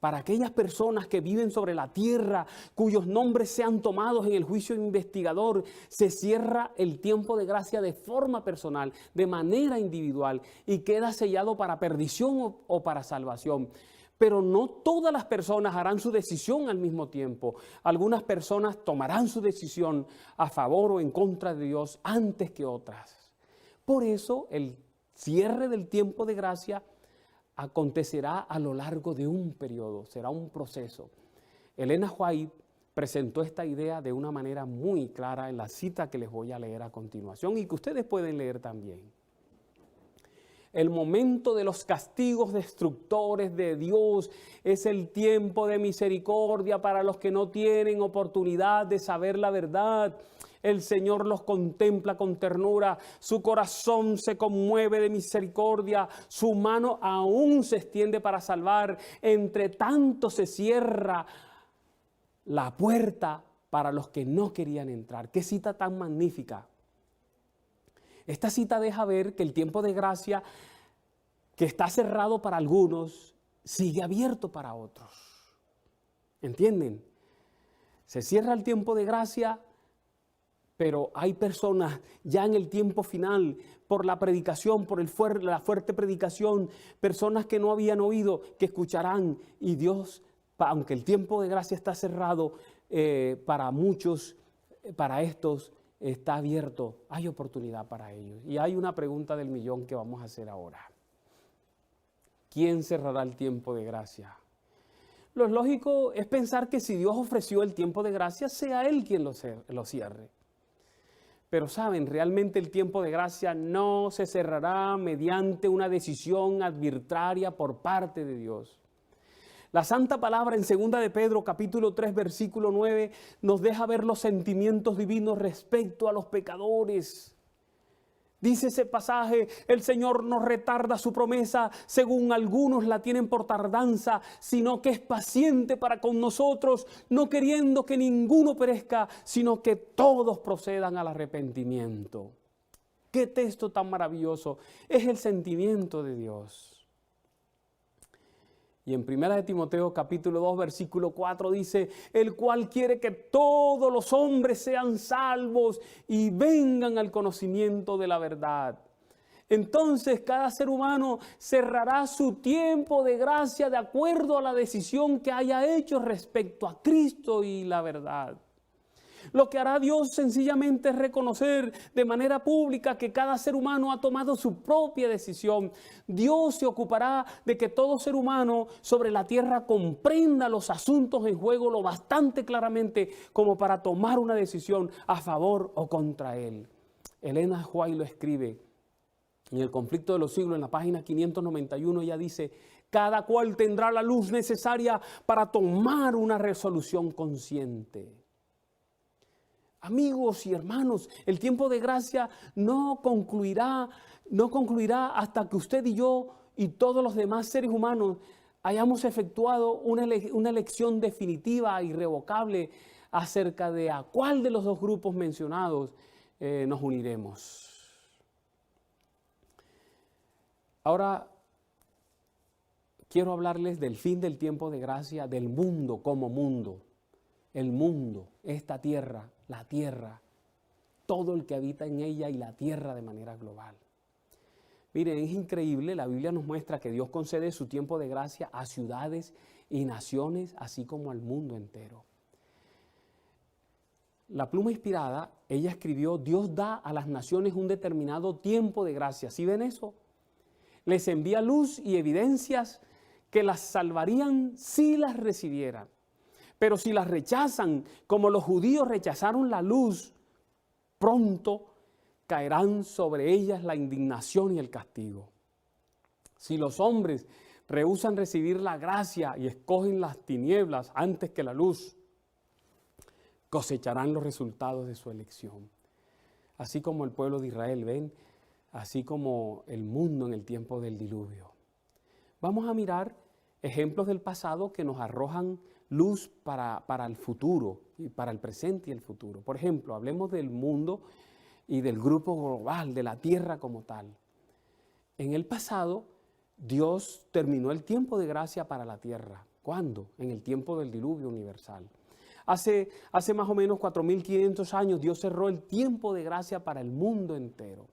Para aquellas personas que viven sobre la tierra, cuyos nombres sean tomados en el juicio investigador, se cierra el tiempo de gracia de forma personal, de manera individual, y queda sellado para perdición o para salvación. Pero no todas las personas harán su decisión al mismo tiempo. Algunas personas tomarán su decisión a favor o en contra de Dios antes que otras. Por eso el cierre del tiempo de gracia acontecerá a lo largo de un periodo, será un proceso. Elena White presentó esta idea de una manera muy clara en la cita que les voy a leer a continuación y que ustedes pueden leer también. El momento de los castigos destructores de Dios es el tiempo de misericordia para los que no tienen oportunidad de saber la verdad. El Señor los contempla con ternura, su corazón se conmueve de misericordia, su mano aún se extiende para salvar. Entre tanto se cierra la puerta para los que no querían entrar. ¡Qué cita tan magnífica! Esta cita deja ver que el tiempo de gracia que está cerrado para algunos sigue abierto para otros. ¿Entienden? Se cierra el tiempo de gracia, pero hay personas ya en el tiempo final, por la predicación, por la fuerte predicación, personas que no habían oído, que escucharán. Y Dios, aunque el tiempo de gracia está cerrado, para muchos, para estos, está abierto. Hay oportunidad para ellos. Y hay una pregunta del millón que vamos a hacer ahora. ¿Quién cerrará el tiempo de gracia? Lo lógico es pensar que si Dios ofreció el tiempo de gracia, sea Él quien lo cierre. Pero saben, realmente el tiempo de gracia no se cerrará mediante una decisión arbitraria por parte de Dios. La santa palabra en 2 de Pedro capítulo 3 versículo 9 nos deja ver los sentimientos divinos respecto a los pecadores. Dice ese pasaje, el Señor no retarda su promesa, según algunos la tienen por tardanza, sino que es paciente para con nosotros, no queriendo que ninguno perezca, sino que todos procedan al arrepentimiento. ¡Qué texto tan maravilloso! Es el sentimiento de Dios. Y en 1 de Timoteo capítulo 2 versículo 4 dice, el cual quiere que todos los hombres sean salvos y vengan al conocimiento de la verdad. Entonces cada ser humano cerrará su tiempo de gracia de acuerdo a la decisión que haya hecho respecto a Cristo y la verdad. Lo que hará Dios sencillamente es reconocer de manera pública que cada ser humano ha tomado su propia decisión. Dios se ocupará de que todo ser humano sobre la tierra comprenda los asuntos en juego lo bastante claramente como para tomar una decisión a favor o contra Él. Elena White lo escribe en El conflicto de los siglos, en la página 591, ella dice, cada cual tendrá la luz necesaria para tomar una resolución consciente. Amigos y hermanos, el tiempo de gracia no concluirá hasta que usted y yo y todos los demás seres humanos hayamos efectuado una elección definitiva e irrevocable acerca de a cuál de los dos grupos mencionados nos uniremos. Ahora quiero hablarles del fin del tiempo de gracia, del mundo como mundo. El mundo, esta tierra, la tierra, todo el que habita en ella y la tierra de manera global. Miren, es increíble, la Biblia nos muestra que Dios concede su tiempo de gracia a ciudades y naciones, así como al mundo entero. La pluma inspirada, ella escribió, Dios da a las naciones un determinado tiempo de gracia. ¿Sí ven eso? Les envía luz y evidencias que las salvarían si las recibieran. Pero si las rechazan, como los judíos rechazaron la luz, pronto caerán sobre ellas la indignación y el castigo. Si los hombres rehúsan recibir la gracia y escogen las tinieblas antes que la luz, cosecharán los resultados de su elección. Así como el pueblo de Israel, ven, así como el mundo en el tiempo del diluvio. Vamos a mirar ejemplos del pasado que nos arrojan luz para el futuro, y para el presente y el futuro. Por ejemplo, hablemos del mundo y del grupo global, de la tierra como tal. En el pasado, Dios terminó el tiempo de gracia para la tierra. ¿Cuándo? En el tiempo del diluvio universal. Hace más o menos 4.500 años Dios cerró el tiempo de gracia para el mundo entero.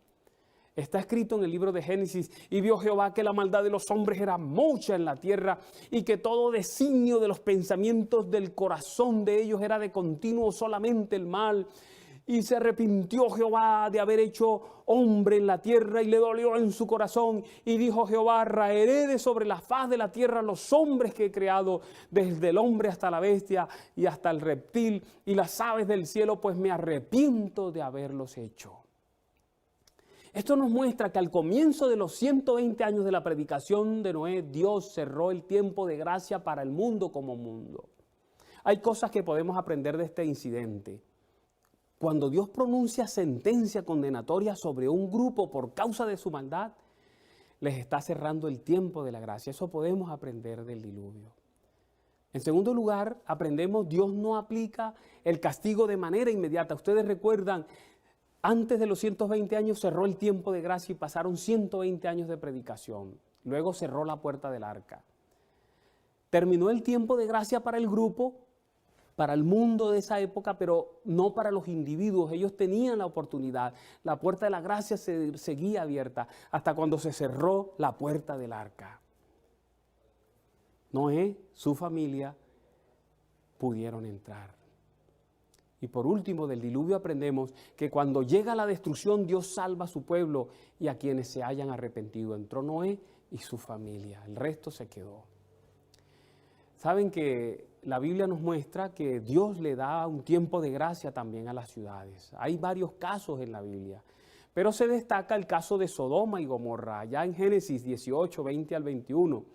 Está escrito en el libro de Génesis: y vio Jehová que la maldad de los hombres era mucha en la tierra, y que todo designio de los pensamientos del corazón de ellos era de continuo solamente el mal. Y se arrepintió Jehová de haber hecho hombre en la tierra, y le dolió en su corazón. Y dijo Jehová: raeré de sobre la faz de la tierra los hombres que he creado, desde el hombre hasta la bestia y hasta el reptil y las aves del cielo, pues me arrepiento de haberlos hecho. Esto nos muestra que al comienzo de los 120 años de la predicación de Noé, Dios cerró el tiempo de gracia para el mundo como mundo. Hay cosas que podemos aprender de este incidente. Cuando Dios pronuncia sentencia condenatoria sobre un grupo por causa de su maldad, les está cerrando el tiempo de la gracia. Eso podemos aprender del diluvio. En segundo lugar, aprendemos Dios no aplica el castigo de manera inmediata. Ustedes recuerdan, antes de los 120 años cerró el tiempo de gracia y pasaron 120 años de predicación. Luego cerró la puerta del arca. Terminó el tiempo de gracia para el grupo, para el mundo de esa época, pero no para los individuos. Ellos tenían la oportunidad. La puerta de la gracia seguía abierta hasta cuando se cerró la puerta del arca. Noé, su familia, pudieron entrar. Y por último, del diluvio aprendemos que cuando llega la destrucción, Dios salva a su pueblo y a quienes se hayan arrepentido. Entró Noé y su familia, el resto se quedó. Saben que la Biblia nos muestra que Dios le da un tiempo de gracia también a las ciudades. Hay varios casos en la Biblia, pero se destaca el caso de Sodoma y Gomorra, allá en Génesis 18, 20 al 21.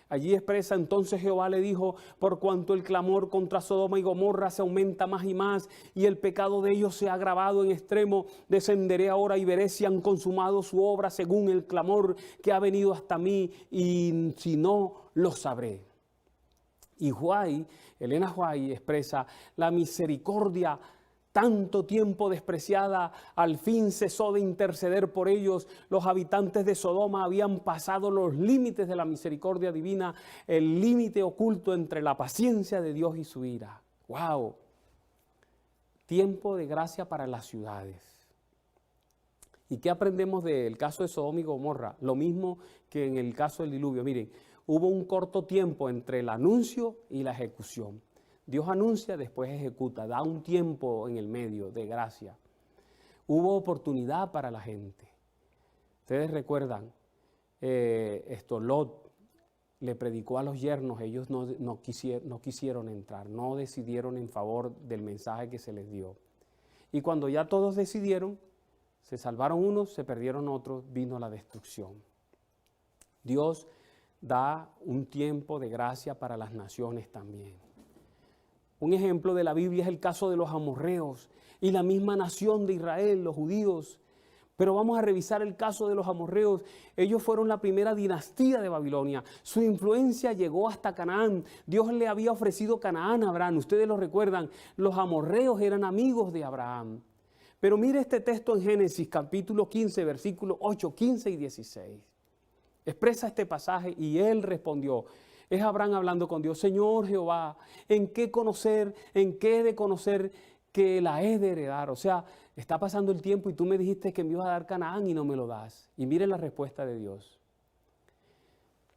Allí expresa: entonces Jehová le dijo: por cuanto el clamor contra Sodoma y Gomorra se aumenta más y más, y el pecado de ellos se ha agravado en extremo, descenderé ahora y veré si han consumado su obra según el clamor que ha venido hasta mí, y si no, lo sabré. Y Elena White expresa: la misericordia tanto tiempo despreciada, al fin cesó de interceder por ellos. Los habitantes de Sodoma habían pasado los límites de la misericordia divina, el límite oculto entre la paciencia de Dios y su ira. ¡Wow! Tiempo de gracia para las ciudades. ¿Y qué aprendemos del caso de Sodoma y Gomorra? Lo mismo que en el caso del diluvio. Miren, hubo un corto tiempo entre el anuncio y la ejecución. Dios anuncia, después ejecuta, da un tiempo en el medio de gracia. Hubo oportunidad para la gente. Ustedes recuerdan, Lot le predicó a los yernos, ellos no quisieron entrar, no decidieron en favor del mensaje que se les dio. Y cuando ya todos decidieron, se salvaron unos, se perdieron otros, vino la destrucción. Dios da un tiempo de gracia para las naciones también. Un ejemplo de la Biblia es el caso de los amorreos y la misma nación de Israel, los judíos. Pero vamos a revisar el caso de los amorreos. Ellos fueron la primera dinastía de Babilonia. Su influencia llegó hasta Canaán. Dios le había ofrecido Canaán a Abraham. Ustedes lo recuerdan, los amorreos eran amigos de Abraham. Pero mire este texto en Génesis capítulo 15, versículos 8, 15 y 16. Expresa este pasaje: y él respondió. Es Abraham hablando con Dios: Señor Jehová, ¿en qué he de conocer que la he de heredar? O sea, está pasando el tiempo y tú me dijiste que me ibas a dar Canaán y no me lo das. Y mire la respuesta de Dios.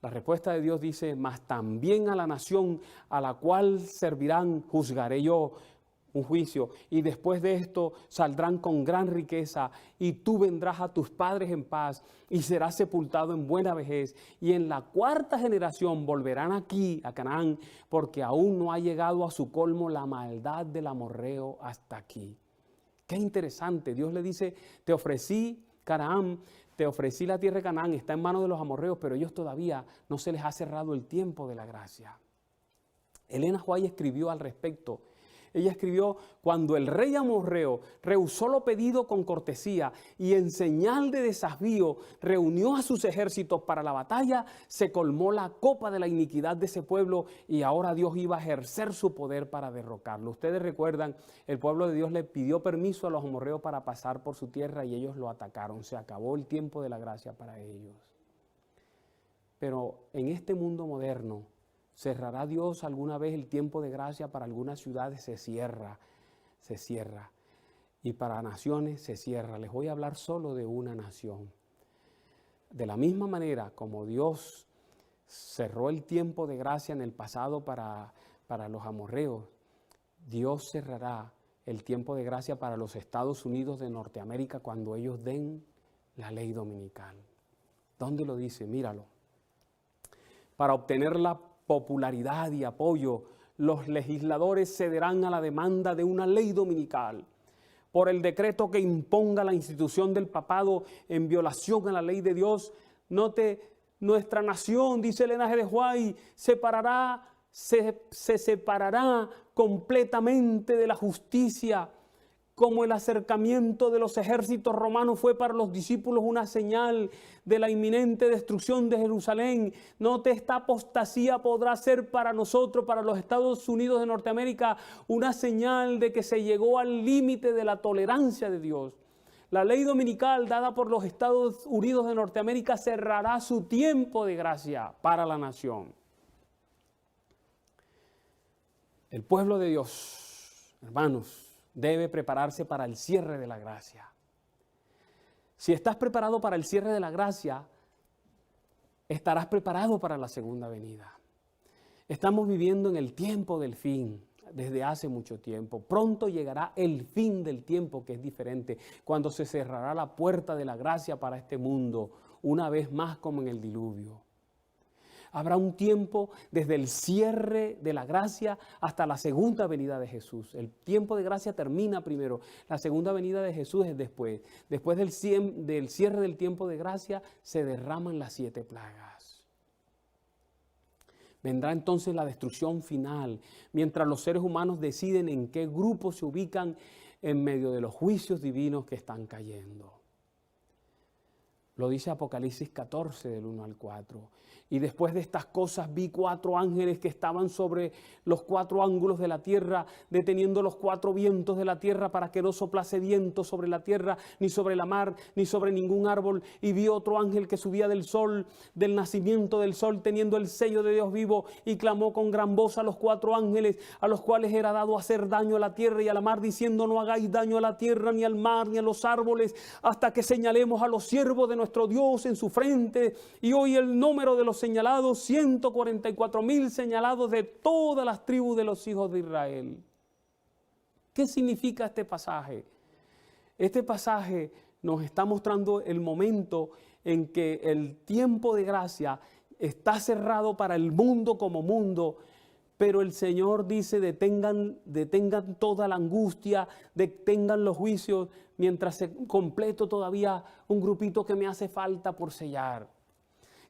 La respuesta de Dios dice: mas también a la nación a la cual servirán juzgaré yo un juicio, y después de esto saldrán con gran riqueza, y tú vendrás a tus padres en paz, y serás sepultado en buena vejez, y en la cuarta generación volverán aquí a Canaán, porque aún no ha llegado a su colmo la maldad del amorreo hasta aquí. Qué interesante. Dios le dice, te ofrecí Canaán, te ofrecí la tierra de Canaán, está en manos de los amorreos, pero ellos todavía no se les ha cerrado el tiempo de la gracia. Elena White escribió al respecto. Ella escribió, cuando el rey amorreo rehusó lo pedido con cortesía y en señal de desafío reunió a sus ejércitos para la batalla, se colmó la copa de la iniquidad de ese pueblo y ahora Dios iba a ejercer su poder para derrocarlo. Ustedes recuerdan, el pueblo de Dios le pidió permiso a los amorreos para pasar por su tierra y ellos lo atacaron. Se acabó el tiempo de la gracia para ellos. Pero en este mundo moderno, ¿cerrará Dios alguna vez el tiempo de gracia? Para algunas ciudades se cierra. Y para naciones se cierra. Les voy a hablar solo de una nación. De la misma manera como Dios cerró el tiempo de gracia en el pasado para los amorreos, Dios cerrará el tiempo de gracia para los Estados Unidos de Norteamérica cuando ellos den la ley dominical. ¿Dónde lo dice? Míralo. Para obtener la popularidad y apoyo, los legisladores cederán a la demanda de una ley dominical. Por el decreto que imponga la institución del papado en violación a la ley de Dios, nuestra nación, dice Elena G. White, se separará completamente de la justicia, como el acercamiento de los ejércitos romanos fue para los discípulos una señal de la inminente destrucción de Jerusalén. Note, esta apostasía podrá ser para nosotros, para los Estados Unidos de Norteamérica, una señal de que se llegó al límite de la tolerancia de Dios. La ley dominical dada por los Estados Unidos de Norteamérica cerrará su tiempo de gracia para la nación. El pueblo de Dios, hermanos, debe prepararse para el cierre de la gracia. Si estás preparado para el cierre de la gracia, estarás preparado para la segunda venida. Estamos viviendo en el tiempo del fin, desde hace mucho tiempo. Pronto llegará el fin del tiempo, que es diferente, cuando se cerrará la puerta de la gracia para este mundo, una vez más como en el diluvio. Habrá un tiempo desde el cierre de la gracia hasta la segunda venida de Jesús. El tiempo de gracia termina primero, la segunda venida de Jesús es después. Después del cierre del tiempo de gracia se derraman las 7 plagas. Vendrá entonces la destrucción final, mientras los seres humanos deciden en qué grupo se ubican en medio de los juicios divinos que están cayendo. Lo dice Apocalipsis 14, del 1 al 4. Y después de estas cosas vi 4 ángeles que estaban sobre los 4 ángulos de la tierra, deteniendo los 4 vientos de la tierra para que no soplase viento sobre la tierra, ni sobre la mar, ni sobre ningún árbol. Y vi otro ángel que subía del sol, del nacimiento del sol, teniendo el sello de Dios vivo, y clamó con gran voz a los 4 ángeles, a los cuales era dado hacer daño a la tierra y a la mar, diciendo: no hagáis daño a la tierra, ni al mar, ni a los árboles, hasta que señalemos a los siervos de nuestro Dios en su frente. Y hoy el número de los señalados, 144,000 señalados de todas las tribus de los hijos de Israel. ¿Qué significa este pasaje? Este pasaje nos está mostrando el momento en que el tiempo de gracia está cerrado para el mundo como mundo, pero el Señor dice: detengan toda la angustia, detengan los juicios, mientras se completo todavía un grupito que me hace falta por sellar.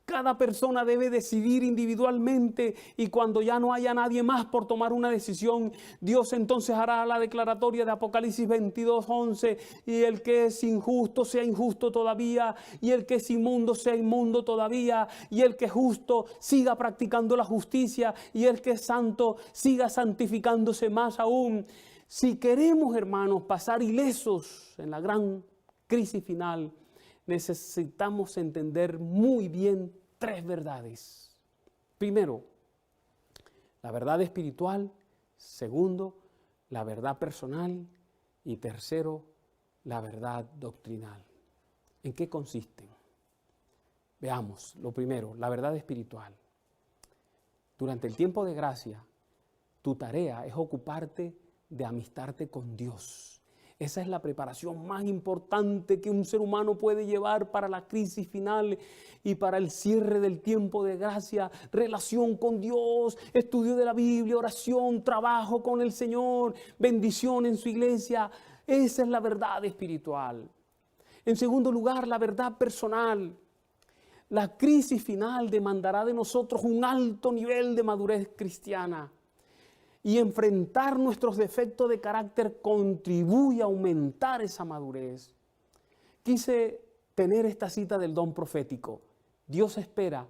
Cada persona debe decidir individualmente, y cuando ya no haya nadie más por tomar una decisión, Dios entonces hará la declaratoria de Apocalipsis 22:11: y el que es injusto sea injusto todavía, y el que es inmundo sea inmundo todavía, y el que es justo siga practicando la justicia, y el que es santo siga santificándose más aún. Si queremos, hermanos, pasar ilesos en la gran crisis final, necesitamos entender muy bien 3 verdades. Primero, la verdad espiritual. Segundo, la verdad personal. Y tercero, la verdad doctrinal. ¿En qué consisten? Veamos, lo primero, la verdad espiritual. Durante el tiempo de gracia, tu tarea es ocuparte de amistarte con Dios. Esa es la preparación más importante que un ser humano puede llevar para la crisis final y para el cierre del tiempo de gracia. Relación con Dios, estudio de la Biblia, oración, trabajo con el Señor, bendición en su iglesia. Esa es la verdad espiritual. En segundo lugar, la verdad personal. La crisis final demandará de nosotros un alto nivel de madurez cristiana. Y enfrentar nuestros defectos de carácter contribuye a aumentar esa madurez. Quise tener esta cita del don profético. Dios espera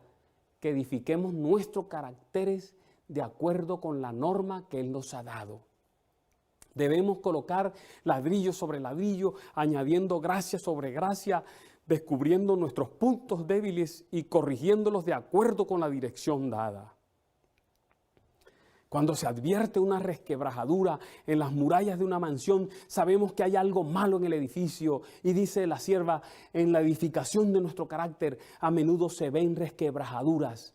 que edifiquemos nuestros caracteres de acuerdo con la norma que Él nos ha dado. Debemos colocar ladrillo sobre ladrillo, añadiendo gracia sobre gracia, descubriendo nuestros puntos débiles y corrigiéndolos de acuerdo con la dirección dada. Cuando se advierte una resquebrajadura en las murallas de una mansión, sabemos que hay algo malo en el edificio. Y dice la sierva, en la edificación de nuestro carácter a menudo se ven resquebrajaduras.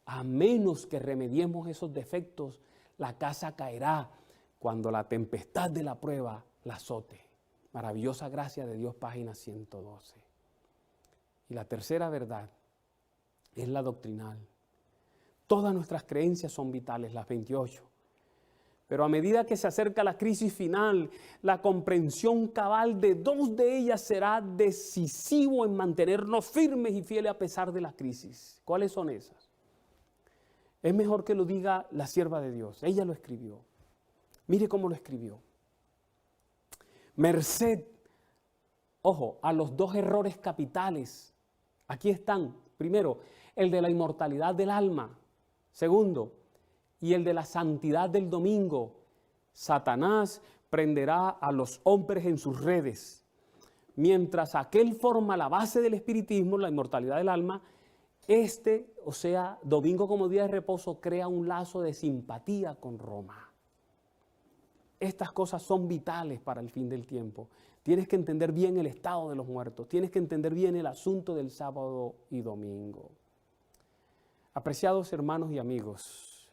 A menos que remediemos esos defectos, la casa caerá cuando la tempestad de la prueba la azote. Maravillosa gracia de Dios, página 112. Y la tercera verdad es la doctrinal. Todas nuestras creencias son vitales, las 28. Pero a medida que se acerca la crisis final, la comprensión cabal de dos de ellas será decisivo en mantenernos firmes y fieles a pesar de la crisis. ¿Cuáles son esas? Es mejor que lo diga la sierva de Dios. Ella lo escribió. Mire cómo lo escribió. Merced, ojo, a los dos errores capitales. Aquí están. Primero, el de la inmortalidad del alma. Segundo, y el de la santidad del domingo. Satanás prenderá a los hombres en sus redes. Mientras aquel forma la base del espiritismo, la inmortalidad del alma, o sea, domingo como día de reposo, crea un lazo de simpatía con Roma. Estas cosas son vitales para el fin del tiempo. Tienes que entender bien el estado de los muertos. Tienes que entender bien el asunto del sábado y domingo. Apreciados hermanos y amigos,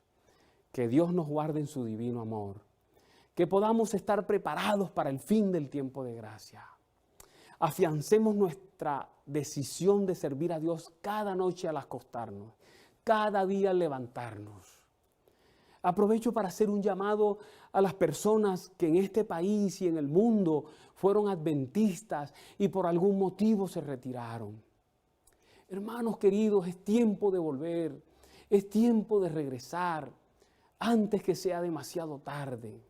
que Dios nos guarde en su divino amor. Que podamos estar preparados para el fin del tiempo de gracia. Afiancemos nuestra decisión de servir a Dios cada noche al acostarnos, cada día al levantarnos. Aprovecho para hacer un llamado a las personas que en este país y en el mundo fueron adventistas y por algún motivo se retiraron. Hermanos queridos, es tiempo de volver, es tiempo de regresar antes que sea demasiado tarde.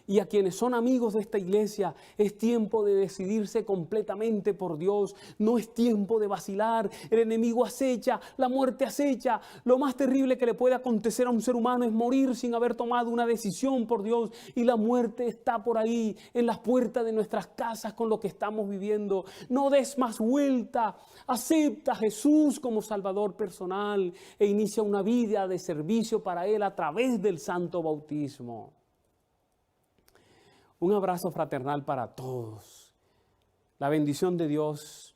Y a quienes son amigos de esta iglesia, es tiempo de decidirse completamente por Dios. No es tiempo de vacilar. El enemigo acecha, la muerte acecha. Lo más terrible que le puede acontecer a un ser humano es morir sin haber tomado una decisión por Dios. Y la muerte está por ahí, en las puertas de nuestras casas con lo que estamos viviendo. No des más vuelta. Acepta a Jesús como Salvador personal e inicia una vida de servicio para Él a través del santo bautismo. Un abrazo fraternal para todos. La bendición de Dios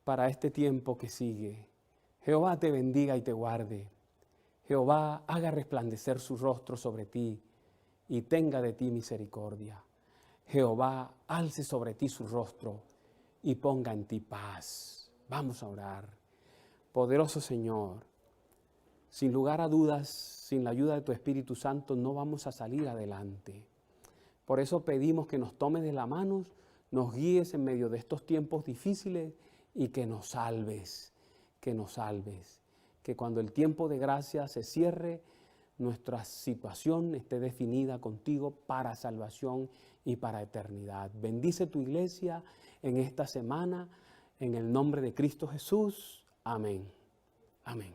para este tiempo que sigue. Jehová te bendiga y te guarde. Jehová haga resplandecer su rostro sobre ti y tenga de ti misericordia. Jehová alce sobre ti su rostro y ponga en ti paz. Vamos a orar. Poderoso Señor, sin lugar a dudas, sin la ayuda de tu Espíritu Santo no vamos a salir adelante. Por eso pedimos que nos tomes de la mano, nos guíes en medio de estos tiempos difíciles y que nos salves, que nos salves. Que cuando el tiempo de gracia se cierre, nuestra situación esté definida contigo para salvación y para eternidad. Bendice tu iglesia en esta semana, en el nombre de Cristo Jesús. Amén. Amén.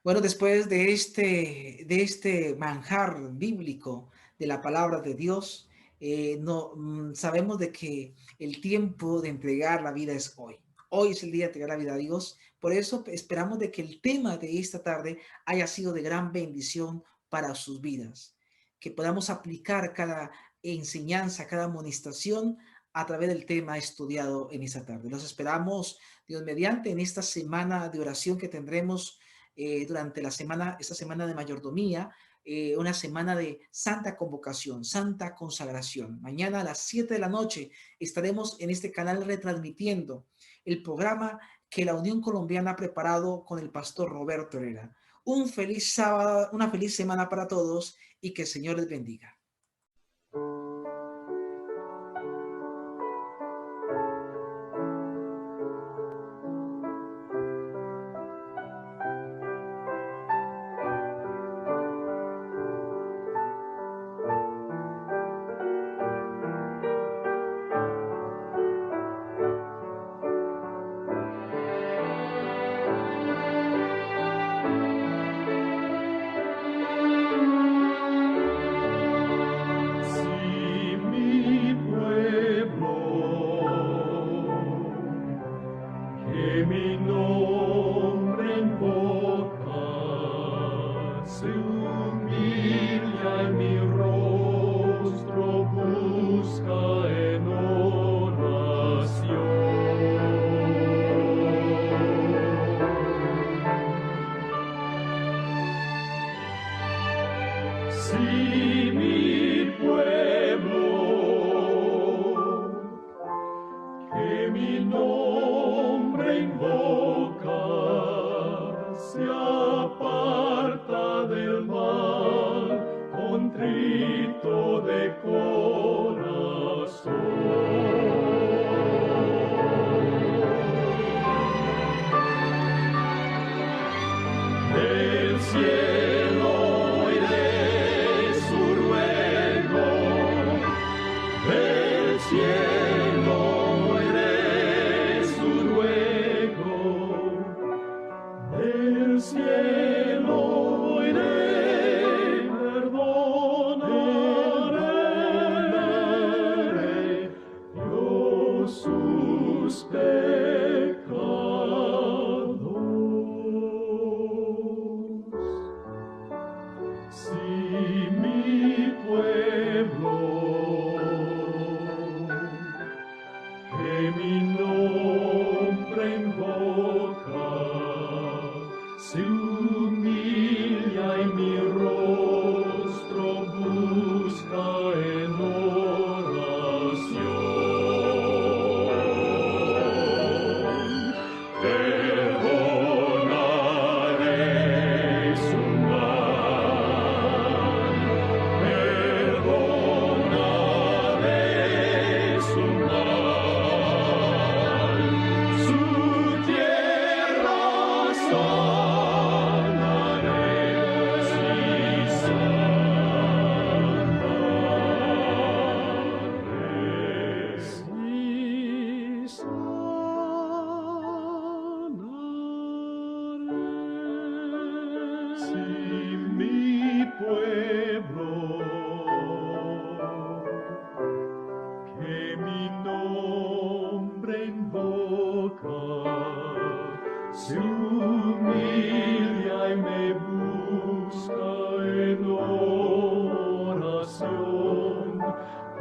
Bueno, después de este manjar bíblico de la palabra de Dios, sabemos de que el tiempo de entregar la vida es hoy. Hoy es el día de entregar la vida a Dios. Por eso esperamos de que el tema de esta tarde haya sido de gran bendición para sus vidas. Que podamos aplicar cada enseñanza, cada amonestación a través del tema estudiado en esta tarde. Los esperamos, Dios mediante, en esta semana de oración que tendremos durante esta semana de mayordomía, una semana de santa convocación, santa consagración. Mañana a las 7 de la noche estaremos en este canal retransmitiendo el programa que la Unión Colombiana ha preparado con el pastor Roberto Herrera. Un feliz sábado, una feliz semana para todos y que el Señor les bendiga.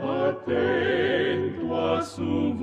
Atento a su